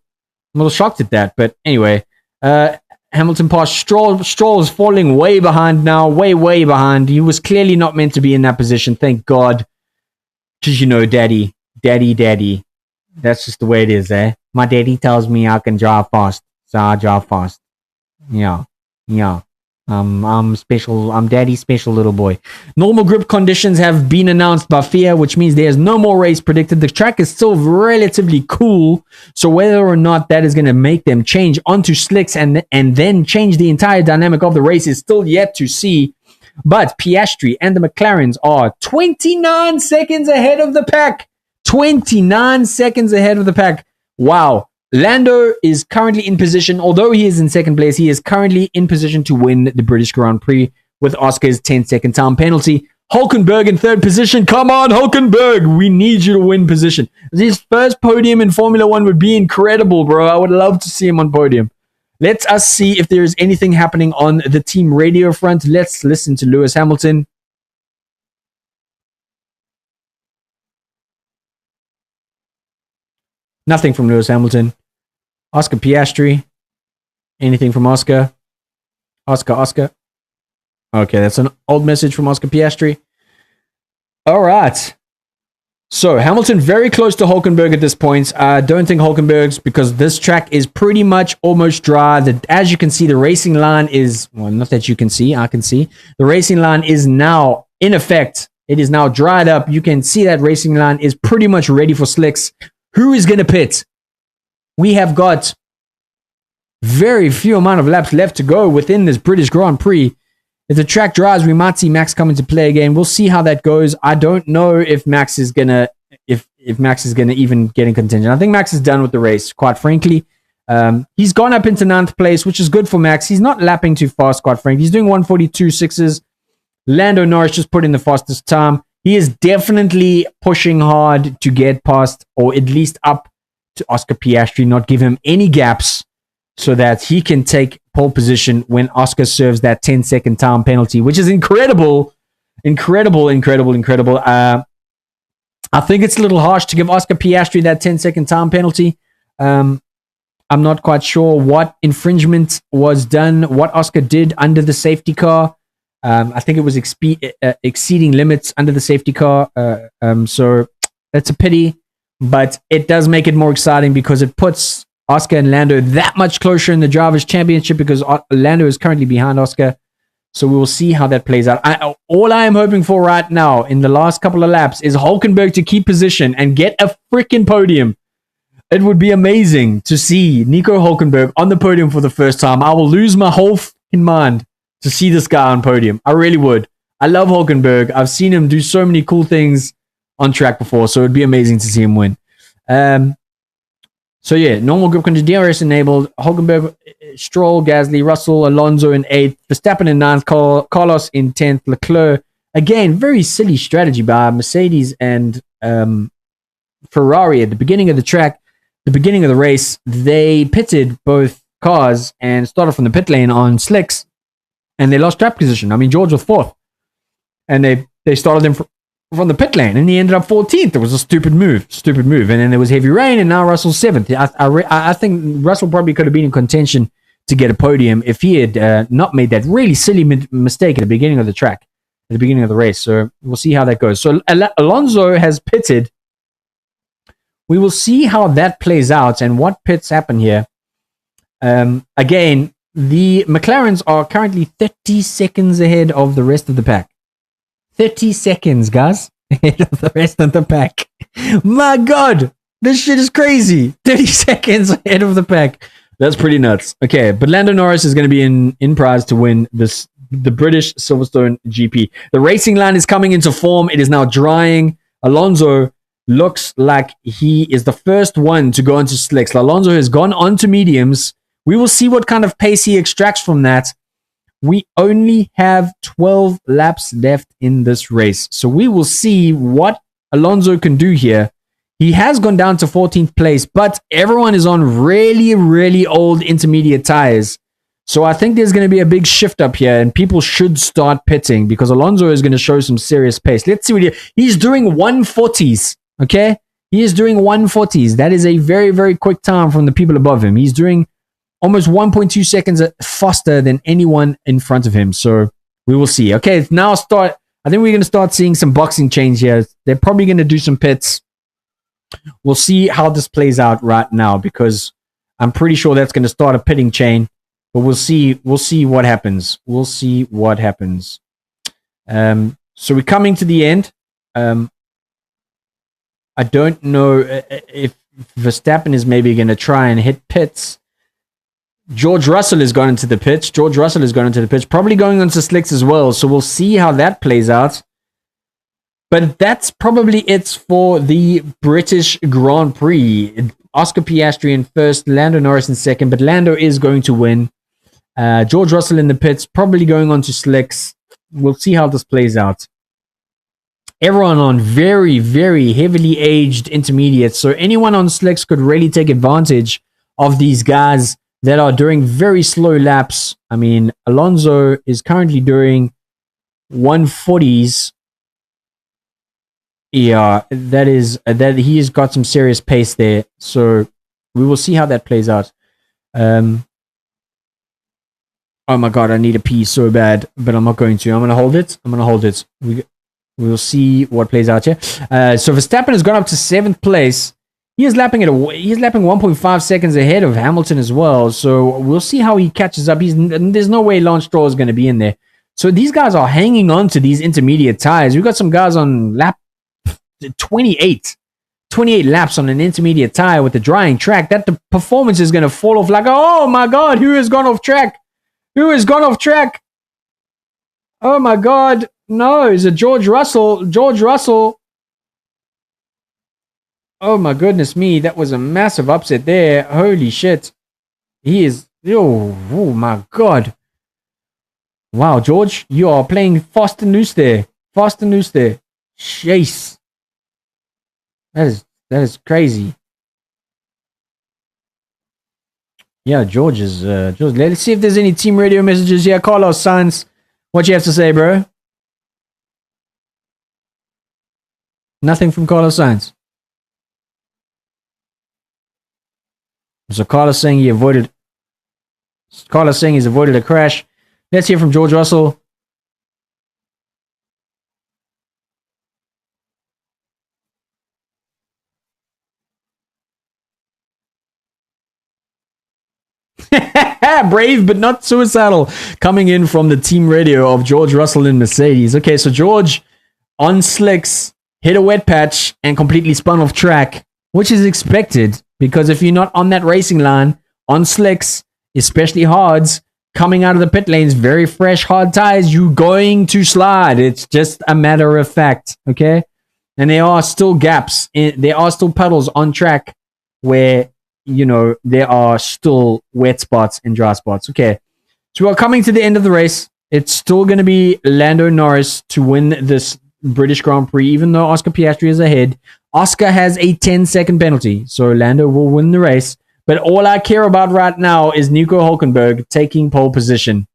shocked at that. But anyway, Hamilton passed Stroll. Stroll is falling way behind now. Way behind. He was clearly not meant to be in that position. Thank God. Because, daddy. That's just the way it is, eh? My daddy tells me I can drive fast. So I drive fast. Yeah. I'm special. I'm daddy's special little boy. Normal grip conditions have been announced by FIA, which means there's no more race predicted. The track is still relatively cool, so whether or not that is going to make them change onto slicks and then change the entire dynamic of the race is still yet to see. But Piastri and the McLarens are 29 seconds ahead of the pack. 29 seconds ahead of the pack. Wow. Lando is currently in position, although he is in second place, he is currently in position to win the British Grand Prix with Oscar's 10-second time penalty. Hulkenberg in third position. Come on, Hulkenberg. We need you to win position. His first podium in Formula One would be incredible, bro. I would love to see him on podium. Let us see if there is anything happening on the team radio front. Let's listen to Lewis Hamilton. Nothing from Lewis Hamilton. Oscar Piastri. Anything from Oscar? Oscar. Okay, that's an old message from Oscar Piastri. All right. So, Hamilton very close to Hulkenberg at this point. I don't think Hulkenberg's, because this track is pretty much almost dry. As you can see, the racing line is... Well, not that you can see. I can see. The racing line is now in effect. It is now dried up. You can see that racing line is pretty much ready for slicks. Who is going to pit? We have got very few amount of laps left to go within this British Grand Prix. If the track dries, we might see Max come into play again. We'll see how that goes. I don't know if Max is gonna if Max is gonna even get in contention. I think Max is done with the race, quite frankly. He's gone up into 9th place, which is good for Max. He's not lapping too fast, quite frankly. He's doing 142.6s. Lando Norris just put in the fastest time. He is definitely pushing hard to get past, or at least up to Oscar Piastri, not give him any gaps so that he can take pole position when Oscar serves that 10-second time penalty, which is incredible. Incredible. I think it's a little harsh to give Oscar Piastri that 10-second time penalty. I'm not quite sure what infringement was done, what Oscar did under the safety car. I think it was exceeding limits under the safety car. So that's a pity, but it does make it more exciting because it puts Oscar and Lando that much closer in the Drivers' Championship, because Lando is currently behind Oscar. So we will see how that plays out. All I am hoping for right now in the last couple of laps is Hulkenberg to keep position and get a freaking podium. It would be amazing to see Nico Hulkenberg on the podium for the first time. I will lose my whole fucking mind to see this guy on podium. I really would. I love Hulkenberg. I've seen him do so many cool things on track before, so it'd be amazing to see him win. So yeah, normal grip condition, DRS enabled. Hulkenberg, Stroll, Gasly, Russell, Alonso in 8th, Verstappen in 9th, Carlos in 10th, Leclerc. Again, very silly strategy by Mercedes and Ferrari at the beginning of the track, the beginning of the race. They pitted both cars and started from the pit lane on slicks, and they lost track position. I mean, George was 4th, and they started them from the pit lane, and he ended up 14th. It was a stupid move. And then there was heavy rain, and now Russell's 7th. I think Russell probably could have been in contention to get a podium if he had not made that really silly mistake at the beginning of the track, at the beginning of the race. So we'll see how that goes. So Alonso has pitted. We will see how that plays out and what pits happen here. Again, the McLarens are currently 30 seconds ahead of the rest of the pack. 30 seconds, guys, ahead of the rest of the pack. My God, this shit is crazy. 30 seconds ahead of the pack. That's pretty nuts. Okay, but Lando Norris is going to be in prize to win the British Silverstone GP. The racing line is coming into form. It is now drying. Alonso looks like he is the first one to go into slicks. Alonso has gone onto mediums. We will see what kind of pace he extracts from that. We only have 12 laps left in this race. So we will see what Alonso can do here. He has gone down to 14th place, but everyone is on really, really old intermediate tires. So I think there's going to be a big shift up here, and people should start pitting because Alonso is going to show some serious pace. Let's see what he's doing 140s, okay? He is doing 140s. That is a very, very quick time from the people above him. He's doing almost 1.2 seconds faster than anyone in front of him. So we will see. Okay, now I think we're going to start seeing some boxing change here. They're probably going to do some pits. We'll see how this plays out right now because I'm pretty sure that's going to start a pitting chain. But we'll see what happens. We'll see what happens. So we're coming to the end. I don't know if Verstappen is maybe going to try and hit pits. George Russell has gone into the pitch. Probably going onto slicks as well. So we'll see how that plays out. But that's probably it for the British Grand Prix. Oscar Piastri in first, Lando Norris in second, but Lando is going to win. George Russell in the pits, probably going on to slicks. We'll see how this plays out. Everyone on very, very heavily aged intermediates. So anyone on slicks could really take advantage of these guys that are doing very slow laps. I mean, Alonso is currently doing 140s. Yeah, that he has got some serious pace there. So we will see how that plays out. Oh my God, I need a pee so bad, but I'm not going to. I'm going to hold it. We will see what plays out here. So Verstappen has gone up to 7th place. He is lapping 1.5 seconds ahead of Hamilton as well. So we'll see how he catches up. There's no way Lance Stroll is going to be in there. So these guys are hanging on to these intermediate tires. We've got some guys on lap 28 laps on an intermediate tire with the drying track. That the performance is going to fall off like, oh my God, who has gone off track? Oh my God. No, is it George Russell? Oh my goodness me. That was a massive upset there. Holy shit. He is, oh my God. Wow, George, you are playing fast and loose there. Chase. That is crazy. Yeah, George. Let's see if there's any team radio messages here. Carlos Sainz, what you have to say, bro? Nothing from Carlos Sainz. So Carlos saying he's avoided a crash. Let's hear from George Russell. Brave but not suicidal, coming in from the team radio of George Russell in Mercedes. Okay, so George on slicks hit a wet patch and completely spun off track, which is expected because if you're not on that racing line on slicks, especially hards, coming out of the pit lanes, very fresh hard tires, you're going to slide. It's just a matter of fact. Okay, and there are still gaps. There are still puddles on track where, you know, there are still wet spots and dry spots. Okay, so we are coming to the end of the race. It's still going to be Lando Norris to win this British Grand Prix, even though Oscar Piastri is ahead. Oscar has a 10-second penalty, so Lando will win the race. But all I care about right now is Nico Hülkenberg taking pole position.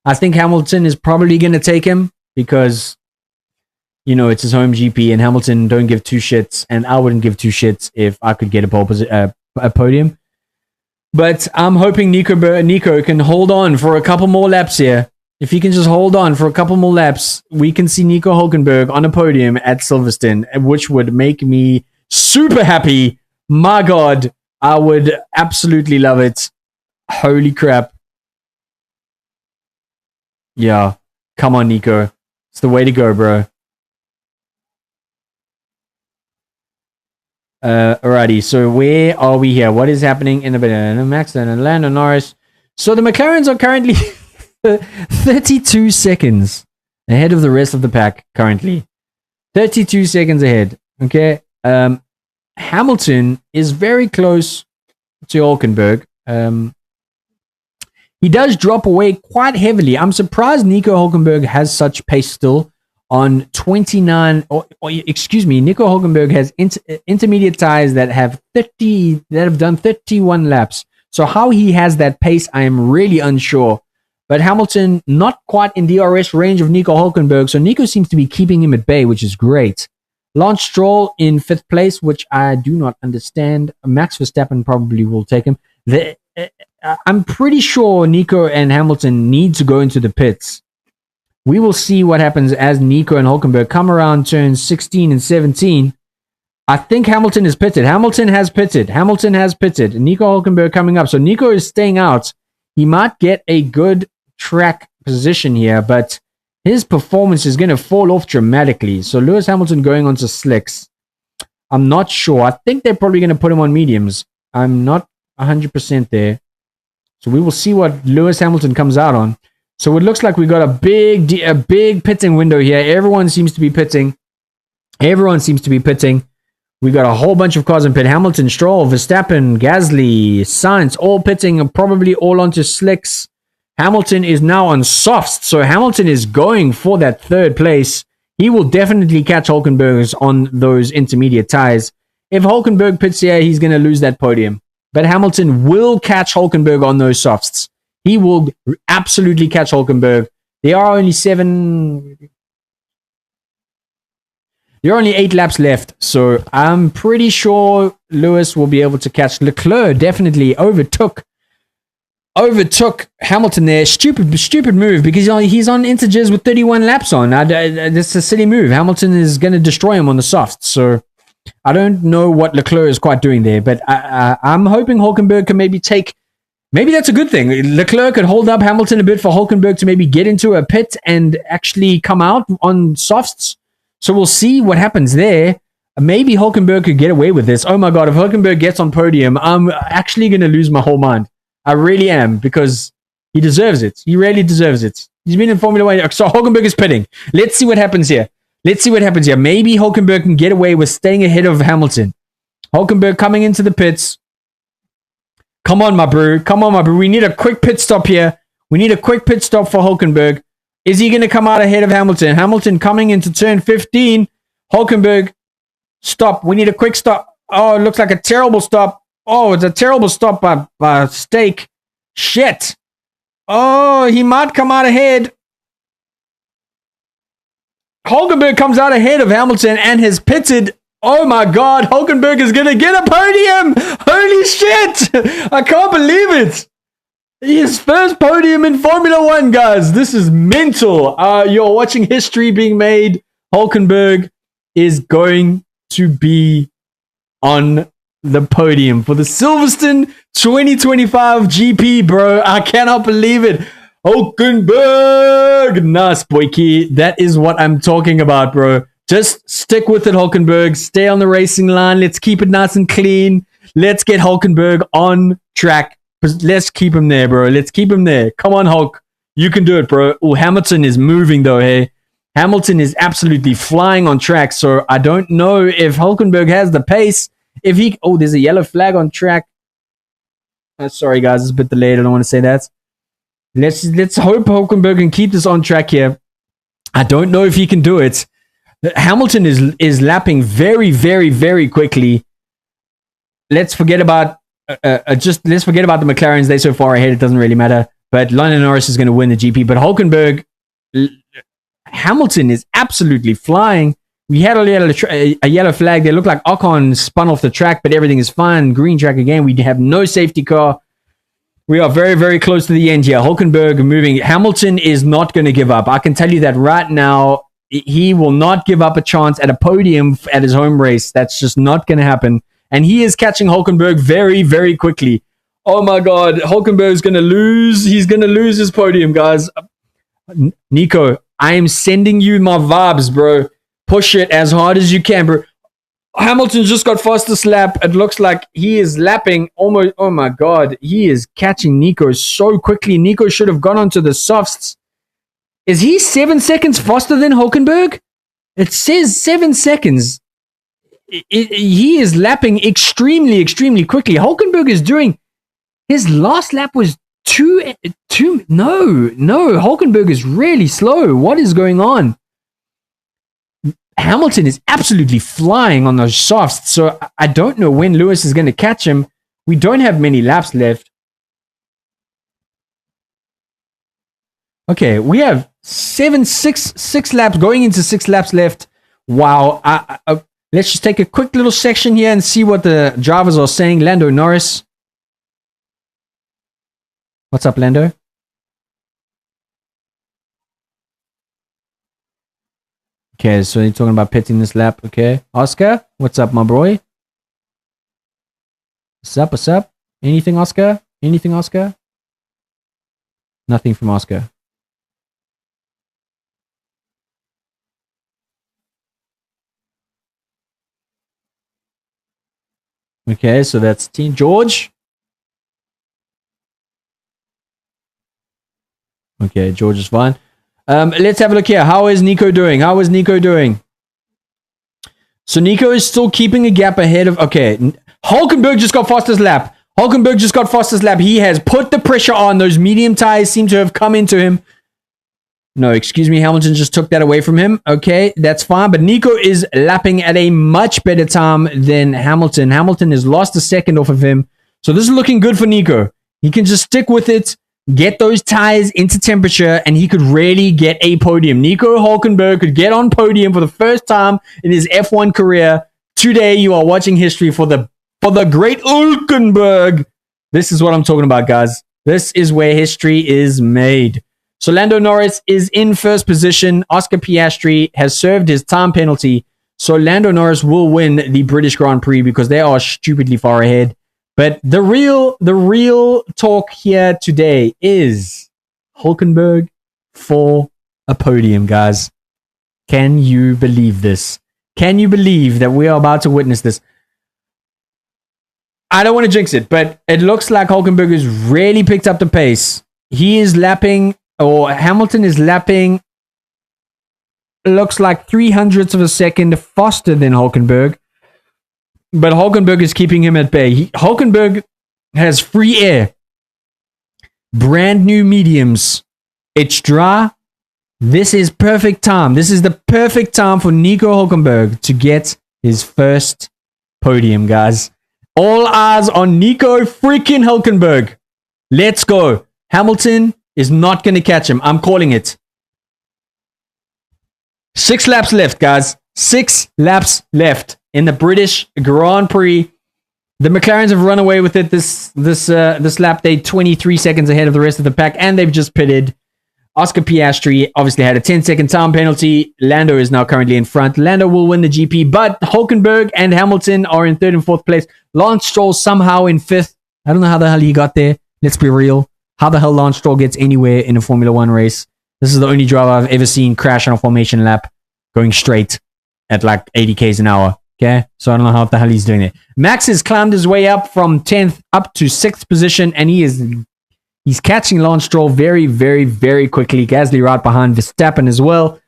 I think Hamilton is probably going to take him because it's his home GP, and Hamilton don't give two shits, and I wouldn't give two shits if I could get a podium. But I'm hoping Nico can hold on for a couple more laps here. If he can just hold on for a couple more laps, we can see Nico Hulkenberg on a podium at Silverstone, which would make me super happy. My God, I would absolutely love it. Holy crap. Yeah, come on, Nico. It's the way to go, bro. Alrighty, so where are we here? What is happening in the Max and Lando Norris? So the McLarens are currently 32 seconds ahead of the rest of the pack currently. 32 seconds ahead. Okay. Hamilton is very close to Hulkenberg. He does drop away quite heavily. I'm surprised Nico Hulkenberg has such pace still on 29, Nico Hulkenberg has intermediate tires that have done 31 laps. So how he has that pace, I am really unsure. But Hamilton, not quite in DRS range of Nico Hulkenberg, so Nico seems to be keeping him at bay, which is great. Lance Stroll in 5th place, which I do not understand. Max Verstappen probably will take him. I'm pretty sure Nico and Hamilton need to go into the pits. We will see what happens as Nico and Hulkenberg come around turns 16 and 17. I think Hamilton is pitted. Hamilton has pitted. Nico Hulkenberg coming up. So Nico is staying out. He might get a good track position here, but his performance is going to fall off dramatically. So Lewis Hamilton going on to slicks. I'm not sure. I think they're probably going to put him on mediums. I'm not 100% there. So we will see what Lewis Hamilton comes out on. So it looks like we got a big pitting window here. Everyone seems to be pitting. We got a whole bunch of cars in pit. Hamilton, Stroll, Verstappen, Gasly, Sainz, all pitting, probably all onto slicks. Hamilton is now on softs, so Hamilton is going for that 3rd place. He will definitely catch Hulkenberg on those intermediate tires. If Hulkenberg pits here, he's going to lose that podium. But Hamilton will catch Hulkenberg on those softs. He will absolutely catch Hulkenberg. There are only 8 laps left, so I'm pretty sure Lewis will be able to catch. Leclerc definitely overtook Hamilton there. Stupid move, because he's on integers with 31 laps on. That's a silly move. Hamilton is going to destroy him on the softs, so I don't know what Leclerc is quite doing there, but I'm hoping Hulkenberg can maybe that's a good thing. Leclerc could hold up Hamilton a bit for Hulkenberg to maybe get into a pit and actually come out on softs. So we'll see what happens there. Maybe Hulkenberg could get away with this. Oh my God, if Hulkenberg gets on podium, I'm actually going to lose my whole mind. I really am, because he deserves it. He really deserves it. He's been in Formula 1. So Hulkenberg is pitting. Let's see what happens here. Maybe Hulkenberg can get away with staying ahead of Hamilton. Hulkenberg coming into the pits. Come on, my bro. We need a quick pit stop here. We need a quick pit stop for Hulkenberg. Is he going to come out ahead of Hamilton? Hamilton coming into turn 15. Hulkenberg, stop. We need a quick stop. Oh, it looks like a terrible stop. Oh, it's a terrible stop by Stake. Shit. Oh, he might come out ahead. Hulkenberg comes out ahead of Hamilton and has pitted. Oh my God, Hulkenberg is going to get a podium. Holy shit. I can't believe it. His first podium in Formula 1, guys. This is mental. You're watching history being made. Hulkenberg is going to be on the podium for the Silverstone 2025 GP, bro. I cannot believe it. Hulkenberg. Nice, boyki. That is what I'm talking about, bro. Just stick with it, Hulkenberg. Stay on the racing line. Let's keep it nice and clean. Let's get Hulkenberg on track. Let's keep him there, bro. Let's keep him there. Come on, Hulk. You can do it, bro. Oh, Hamilton is moving, though, hey. Hamilton is absolutely flying on track, so I don't know if Hulkenberg has the pace. If he... Oh, there's a yellow flag on track. Sorry, guys. It's a bit delayed. I don't want to say that. Let's hope Hulkenberg can keep this on track here. I don't know if he can do it. Hamilton is lapping very, very, very quickly. Let's forget about let's forget about the McLarens. They're so far ahead, it doesn't really matter. But Lando Norris is going to win the GP. But Hulkenberg Hamilton is absolutely flying. We had a yellow flag. They look like Ocon spun off the track, but everything is fine. Green track again. We have no safety car. We are very, very close to the end here. Hulkenberg moving. Hamilton is not going to give up. I can tell you that right now. He will not give up a chance at a podium at his home race. That's just not going to happen. And he is catching Hulkenberg very, very quickly. Oh my God. Hulkenberg's going to lose. He's going to lose his podium, guys. Nico, I am sending you my vibes, bro. Push it as hard as you can, bro. Hamilton just got fastest lap. It looks like he is lapping almost. Oh my God. He is catching Nico so quickly. Nico should have gone onto the softs. Is he 7 seconds faster than Hulkenberg? It says 7 seconds. He is lapping extremely, extremely quickly. Hulkenberg is doing... His last lap was two. No. Hulkenberg is really slow. What is going on? Hamilton is absolutely flying on those softs. So I don't know when Lewis is going to catch him. We don't have many laps left. Okay, we have six laps, going into 6 laps left. Wow. Let's just take a quick little section here and see what the drivers are saying. Lando Norris. What's up, Lando? Okay, so you're talking about pitting this lap. Okay. Oscar, what's up, my boy? What's up? Anything, Oscar? Anything, Oscar? Nothing from Oscar. Okay, so that's Team George. Okay, George is fine. Let's have a look here. How is Nico doing? So Nico is still keeping a gap ahead of... Okay, Hulkenberg just got fastest lap. He has put the pressure on. Those medium tires seem to have come into him. No, excuse me. Hamilton just took that away from him. Okay, that's fine. But Nico is lapping at a much better time than Hamilton. Hamilton has lost a second off of him. So this is looking good for Nico. He can just stick with it, get those tires into temperature, and he could really get a podium. Nico Hulkenberg could get on podium for the first time in his F1 career. Today, you are watching history for the great Hulkenberg. This is what I'm talking about, guys. This is where history is made. So Lando Norris is in first position. Oscar Piastri has served his time penalty. So Lando Norris will win the British Grand Prix because they are stupidly far ahead. But the real talk here today is Hulkenberg for a podium, guys. Can you believe this? Can you believe that we are about to witness this? I don't want to jinx it, but it looks like Hulkenberg has really picked up the pace. He is lapping, or Hamilton is lapping, looks like 0.03 of a second faster than Hulkenberg. But Hulkenberg is keeping him at bay. Hulkenberg has free air. Brand new mediums. It's dry. This is perfect time. This is the perfect time for Nico Hulkenberg to get his first podium, guys. All eyes on Nico freaking Hulkenberg. Let's go. Hamilton is not going to catch him. I'm calling it. 6 laps left, guys. 6 laps left in the British Grand Prix. The McLarens have run away with it this lap. They're 23 seconds ahead of the rest of the pack, and they've just pitted. Oscar Piastri obviously had a 10-second time penalty. Lando is now currently in front. Lando will win the GP, but Hulkenberg and Hamilton are in 3rd and 4th place. Lance Stroll somehow in 5th. I don't know how the hell he got there. Let's be real. How the hell Lance Stroll gets anywhere in a Formula 1 race? This is the only driver I've ever seen crash on a formation lap going straight at like 80 k's an hour. Okay, so I don't know how the hell he's doing it. Max has climbed his way up from 10th up to 6th position, and he's catching Lance Stroll very, very, very quickly. Gasly right behind Verstappen as well.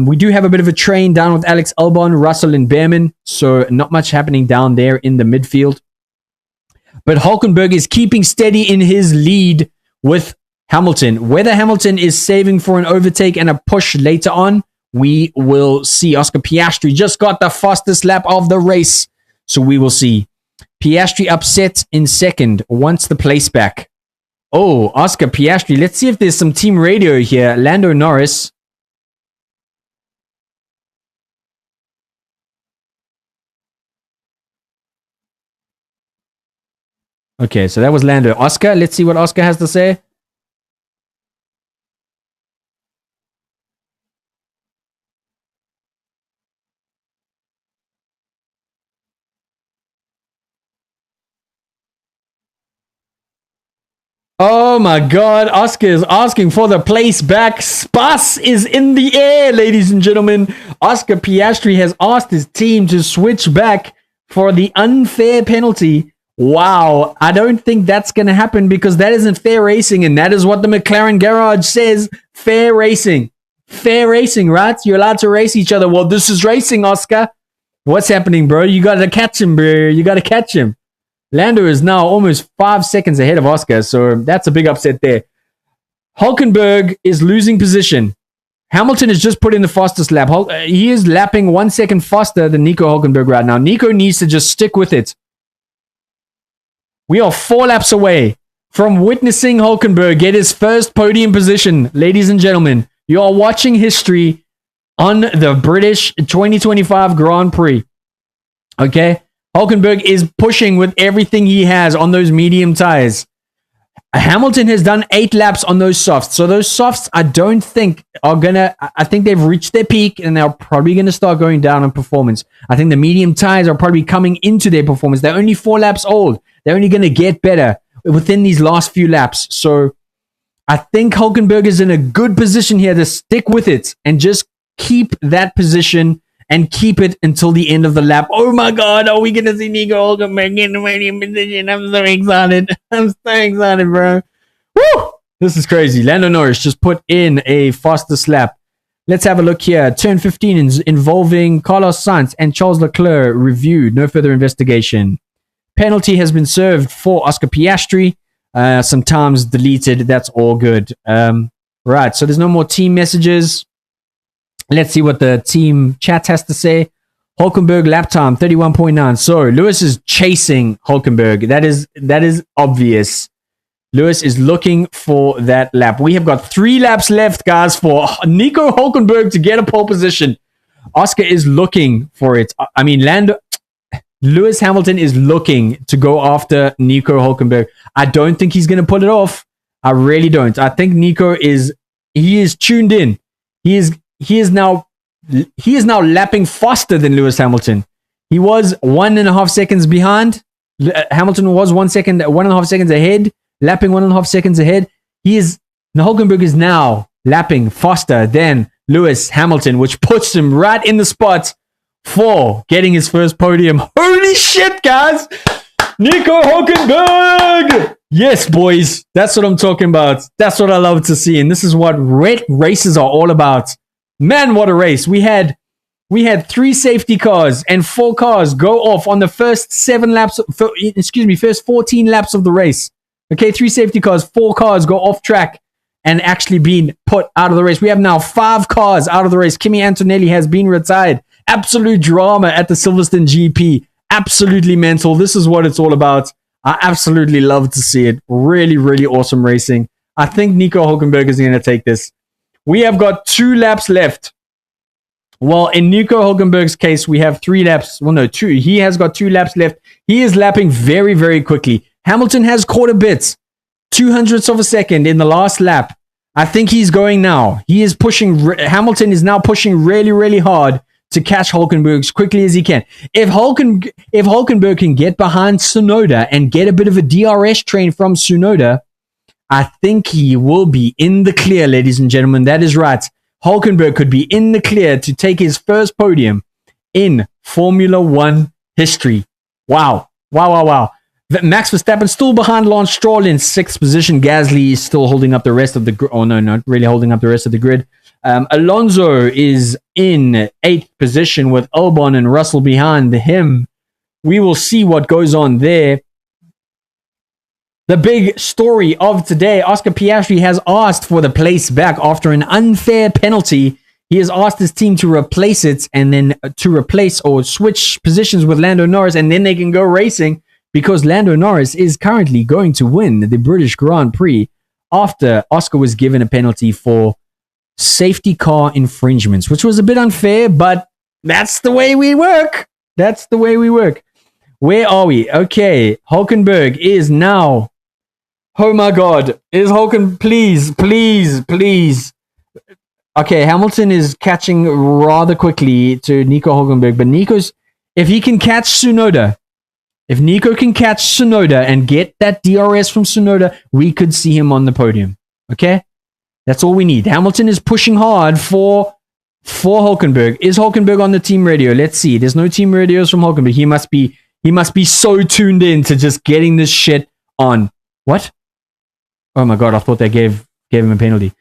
We do have a bit of a train down with Alex Albon, Russell, and Behrman, so not much happening down there in the midfield. But Hulkenberg is keeping steady in his lead with Hamilton. Whether Hamilton is saving for an overtake and a push later on, we will see. Oscar Piastri just got the fastest lap of the race, so we will see. Piastri upset in 2nd, wants the place back. Oh, Oscar Piastri. Let's see if there's some team radio here. Lando Norris. Okay, so that was Lando. Oscar, let's see what Oscar has to say. Oh my God, Oscar is asking for the place back. Spas is in the air, ladies and gentlemen. Oscar Piastri has asked his team to switch back for the unfair penalty. Wow, I don't think that's going to happen because that isn't fair racing, and that is what the McLaren garage says. Fair racing. Fair racing, right? You're allowed to race each other. Well, this is racing, Oscar. What's happening, bro? You got to catch him, bro. You got to catch him. Lando is now almost 5 seconds ahead of Oscar, so that's a big upset there. Hulkenberg is losing position. Hamilton has just put in the fastest lap. He is lapping 1 second faster than Nico Hulkenberg right now. Nico needs to just stick with it. We are 4 laps away from witnessing Hulkenberg get his first podium position. Ladies and gentlemen, you are watching history on the British 2025 Grand Prix. Okay? Hulkenberg is pushing with everything he has on those medium tires. Hamilton has done 8 laps on those softs. So those softs, I don't think are going to... I think they've reached their peak and they're probably going to start going down in performance. I think the medium tires are probably coming into their performance. They're only 4 laps old. They're only going to get better within these last few laps. So I think Hulkenberg is in a good position here to stick with it and just keep that position and keep it until the end of the lap. Oh my God, are we going to see Nico Hulkenberg in the podium position? I'm so excited. I'm so excited, bro. Woo! This is crazy. Lando Norris just put in a fastest lap. Let's have a look here. Turn 15 involving Carlos Sainz and Charles Leclerc reviewed. No further investigation. Penalty has been served for Oscar Piastri. Sometimes deleted. That's all good. Right, so there's no more team messages. Let's see what the team chat has to say. Hulkenberg lap time 31.9. So Lewis is chasing Hulkenberg. That is obvious. Lewis is looking for that lap. We have got 3 laps left, guys, for Nico Hulkenberg to get a pole position. Oscar is looking for it. I mean, Lewis Hamilton is looking to go after Nico Hulkenberg. I don't think he's going to pull it off. I really don't. I think Nico is tuned in. He is now lapping faster than Lewis Hamilton. He was 1.5 seconds behind. Hamilton was 1.5 seconds ahead, lapping 1.5 seconds ahead. Hulkenberg is now lapping faster than Lewis Hamilton, which puts him right in the spot for getting his first podium. Holy shit, guys! Nico Hulkenberg! Yes, boys. That's what I'm talking about. That's what I love to see. And this is what races are all about. Man, what a race. We had 3 safety cars and 4 cars go off on the first 14 laps of the race. Okay, 3 safety cars, 4 cars go off track and actually being put out of the race. We have now 5 cars out of the race. Kimi Antonelli has been retired. Absolute drama at the Silverstone GP. Absolutely mental. This is what it's all about. I absolutely love to see it. Really, really awesome racing. I think Nico Hulkenberg is going to take this. We have got 2 laps left. Well, in Nico Hulkenberg's case, we have 3 laps. Well, no, 2. He has got 2 laps left. He is lapping very, very quickly. Hamilton has caught a bit. 0.02 of a second in the last lap. I think he's going now. He is pushing. Hamilton is now pushing really, really hard to catch Hulkenberg as quickly as he can. If Hulkenberg can get behind Tsunoda and get a bit of a DRS train from Tsunoda, I think he will be in the clear, ladies and gentlemen. That is right. Hulkenberg could be in the clear to take his first podium in Formula One history. Wow. Max Verstappen still behind Lance Stroll in 6th position. Gasly is still holding up the rest of the grid. Oh, no, not really holding up the rest of the grid. Alonso is in 8th position with Albon and Russell behind him. We will see what goes on there. The big story of today, Oscar Piastri has asked for the place back after an unfair penalty. He has asked his team to replace it and then to replace or switch positions with Lando Norris, and then they can go racing because Lando Norris is currently going to win the British Grand Prix after Oscar was given a penalty for safety car infringements, which was a bit unfair, but that's the way we work. Where are we? Okay, Hulkenberg is now. Oh my God, is please. Okay, Hamilton is catching rather quickly to Nico Hulkenberg, but if he can catch Tsunoda, if Nico can catch Tsunoda and get that DRS from Tsunoda, we could see him on the podium. Okay? That's all we need. Hamilton is pushing hard for Hulkenberg. Is Hulkenberg on the team radio? Let's see. There's no team radios from Hulkenberg. He must be so tuned in to just getting this shit on. What? Oh my God, I thought they gave him a penalty.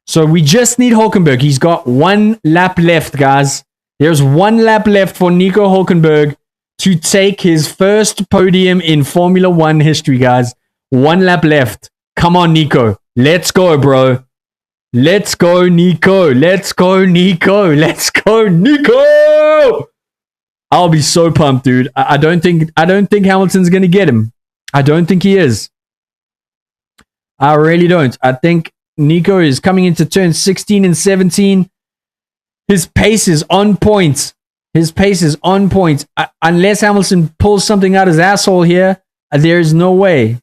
So we just need Hulkenberg. He's got 1 lap left, guys. There's 1 lap left for Nico Hulkenberg to take his first podium in Formula 1 history, guys. 1 lap left. Come on, Nico. Let's go, bro. Let's go, Nico. Let's go, Nico. Let's go, Nico. I'll be so pumped, dude. I don't think Hamilton's gonna get him. I don't think he is. I really don't. I think Nico is coming into turn 16 and 17. His pace is on point. Unless Hamilton pulls something out his asshole here, there is no way.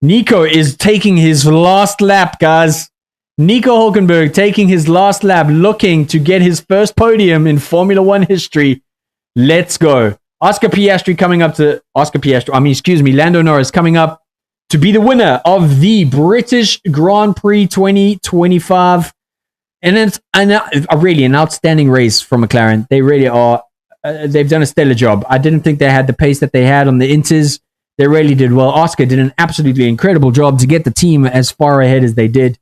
Nico is taking his last lap, guys. Nico Hulkenberg taking his last lap, looking to get his first podium in Formula 1 history. Let's go. Lando Norris coming up to be the winner of the British Grand Prix 2025. And it's really an outstanding race from McLaren. They really are. They've done a stellar job. I didn't think they had the pace that they had on the Inters. They really did well. Oscar did an absolutely incredible job to get the team as far ahead as they did.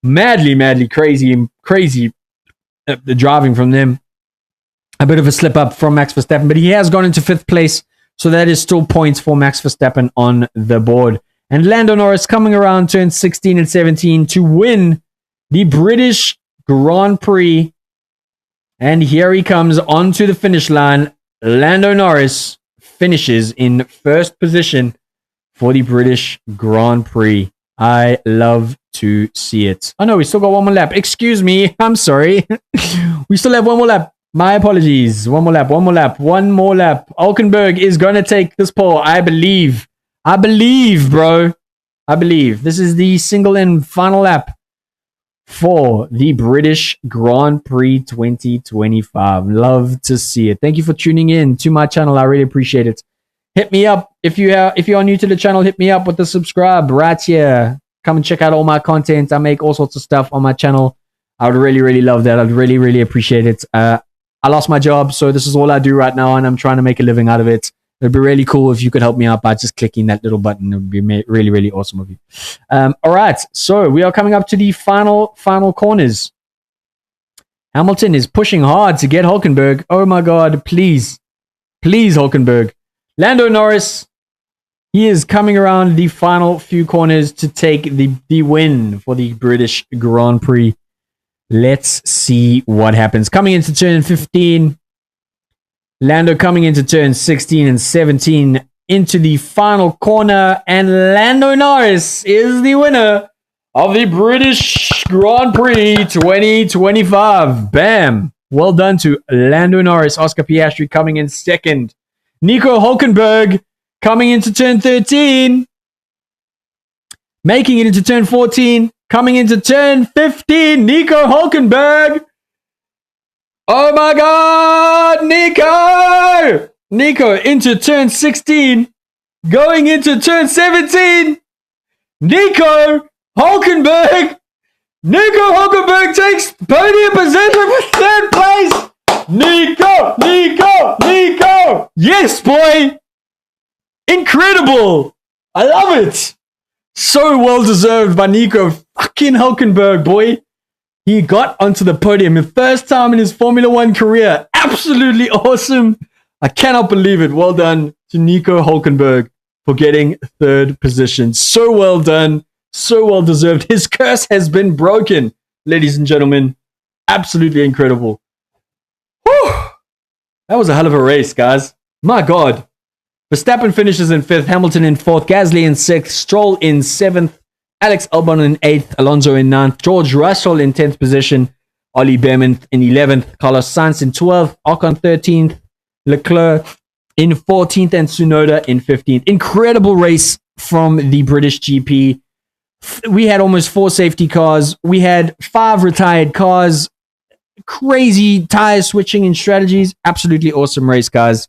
Madly crazy the driving from them. A bit of a slip up from Max Verstappen, but he has gone into 5th place. So that is still points for Max Verstappen on the board. And Lando Norris coming around turn 16 and 17 to win the British Grand Prix. And here he comes onto the finish line. Lando Norris finishes in 1st position for the British Grand Prix. I love to see it. Oh no, we still got 1 more lap. Excuse me. I'm sorry. We still have 1 more lap. My apologies. 1 more lap. Hulkenberg is going to take this pole. I believe, bro. I believe. This is the single and final lap for the British Grand Prix 2025. Love to see it. Thank you for tuning in to my channel. I really appreciate it. Hit me up. If you are new to the channel, hit me up with the subscribe right here. Come and check out all my content. I make all sorts of stuff on my channel. I would really love that. I'd really appreciate it. I lost my job, so this is all I do right now, and I'm trying to make a living out of it. It'd be really cool if you could help me out by just clicking that little button. It would be really awesome of you. All right, so we are coming up to the final corners. Hamilton is pushing hard to get Hulkenberg. Oh my God, please Hulkenberg. Lando Norris, he is coming around the final few corners to take the win for the British Grand Prix. Let's see what happens. Coming into turn 15. Lando coming into turn 16 and 17 into the final corner. And Lando Norris is the winner of the British Grand Prix 2025. Bam. Well done to Lando Norris. Oscar Piastri coming in 2nd. Nico Hulkenberg coming into turn 13. Making it into turn 14. Coming into turn 15, Nico Hulkenberg. Oh my God, Nico! Nico into turn 16. Going into turn 17. Nico Hulkenberg. Nico Hulkenberg takes podium position for 3rd place. Nico. Yes, boy. Incredible. I love it. So well deserved by Nico fucking Hulkenberg, boy. He got onto the podium the first time in his Formula 1 career. Absolutely awesome. I cannot believe it. Well done to Nico Hulkenberg for getting 3rd position. So well done. So well deserved. His curse has been broken, ladies and gentlemen. Absolutely incredible. Whew. That was a hell of a race, guys. My God. Verstappen finishes in 5th, Hamilton in 4th, Gasly in 6th, Stroll in 7th, Alex Albon in 8th, Alonso in 9th, George Russell in 10th position, Ollie Behrman in 11th, Carlos Sainz in 12th, Ocon 13th, Leclerc in 14th and Tsunoda in 15th. Incredible race from the British GP. We had almost 4 safety cars. We had 5 retired cars. Crazy tire switching and strategies. Absolutely awesome race, guys.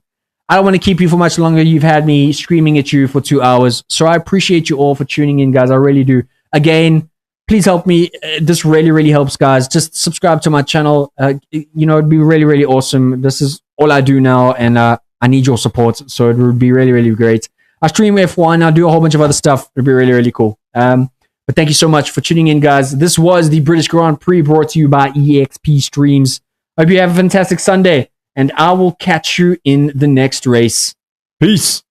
I don't want to keep you for much longer. You've had me screaming at you for 2 hours. So I appreciate you all for tuning in, guys. I really do. Again, please help me. This really, really helps, guys. Just subscribe to my channel. It'd be really, really awesome. This is all I do now, and I need your support. So it would be really, really great. I stream F1. I do a whole bunch of other stuff. It'd be really, really cool. But thank you so much for tuning in, guys. This was the British Grand Prix brought to you by EXP Streams. Hope you have a fantastic Sunday, and I will catch you in the next race. Peace.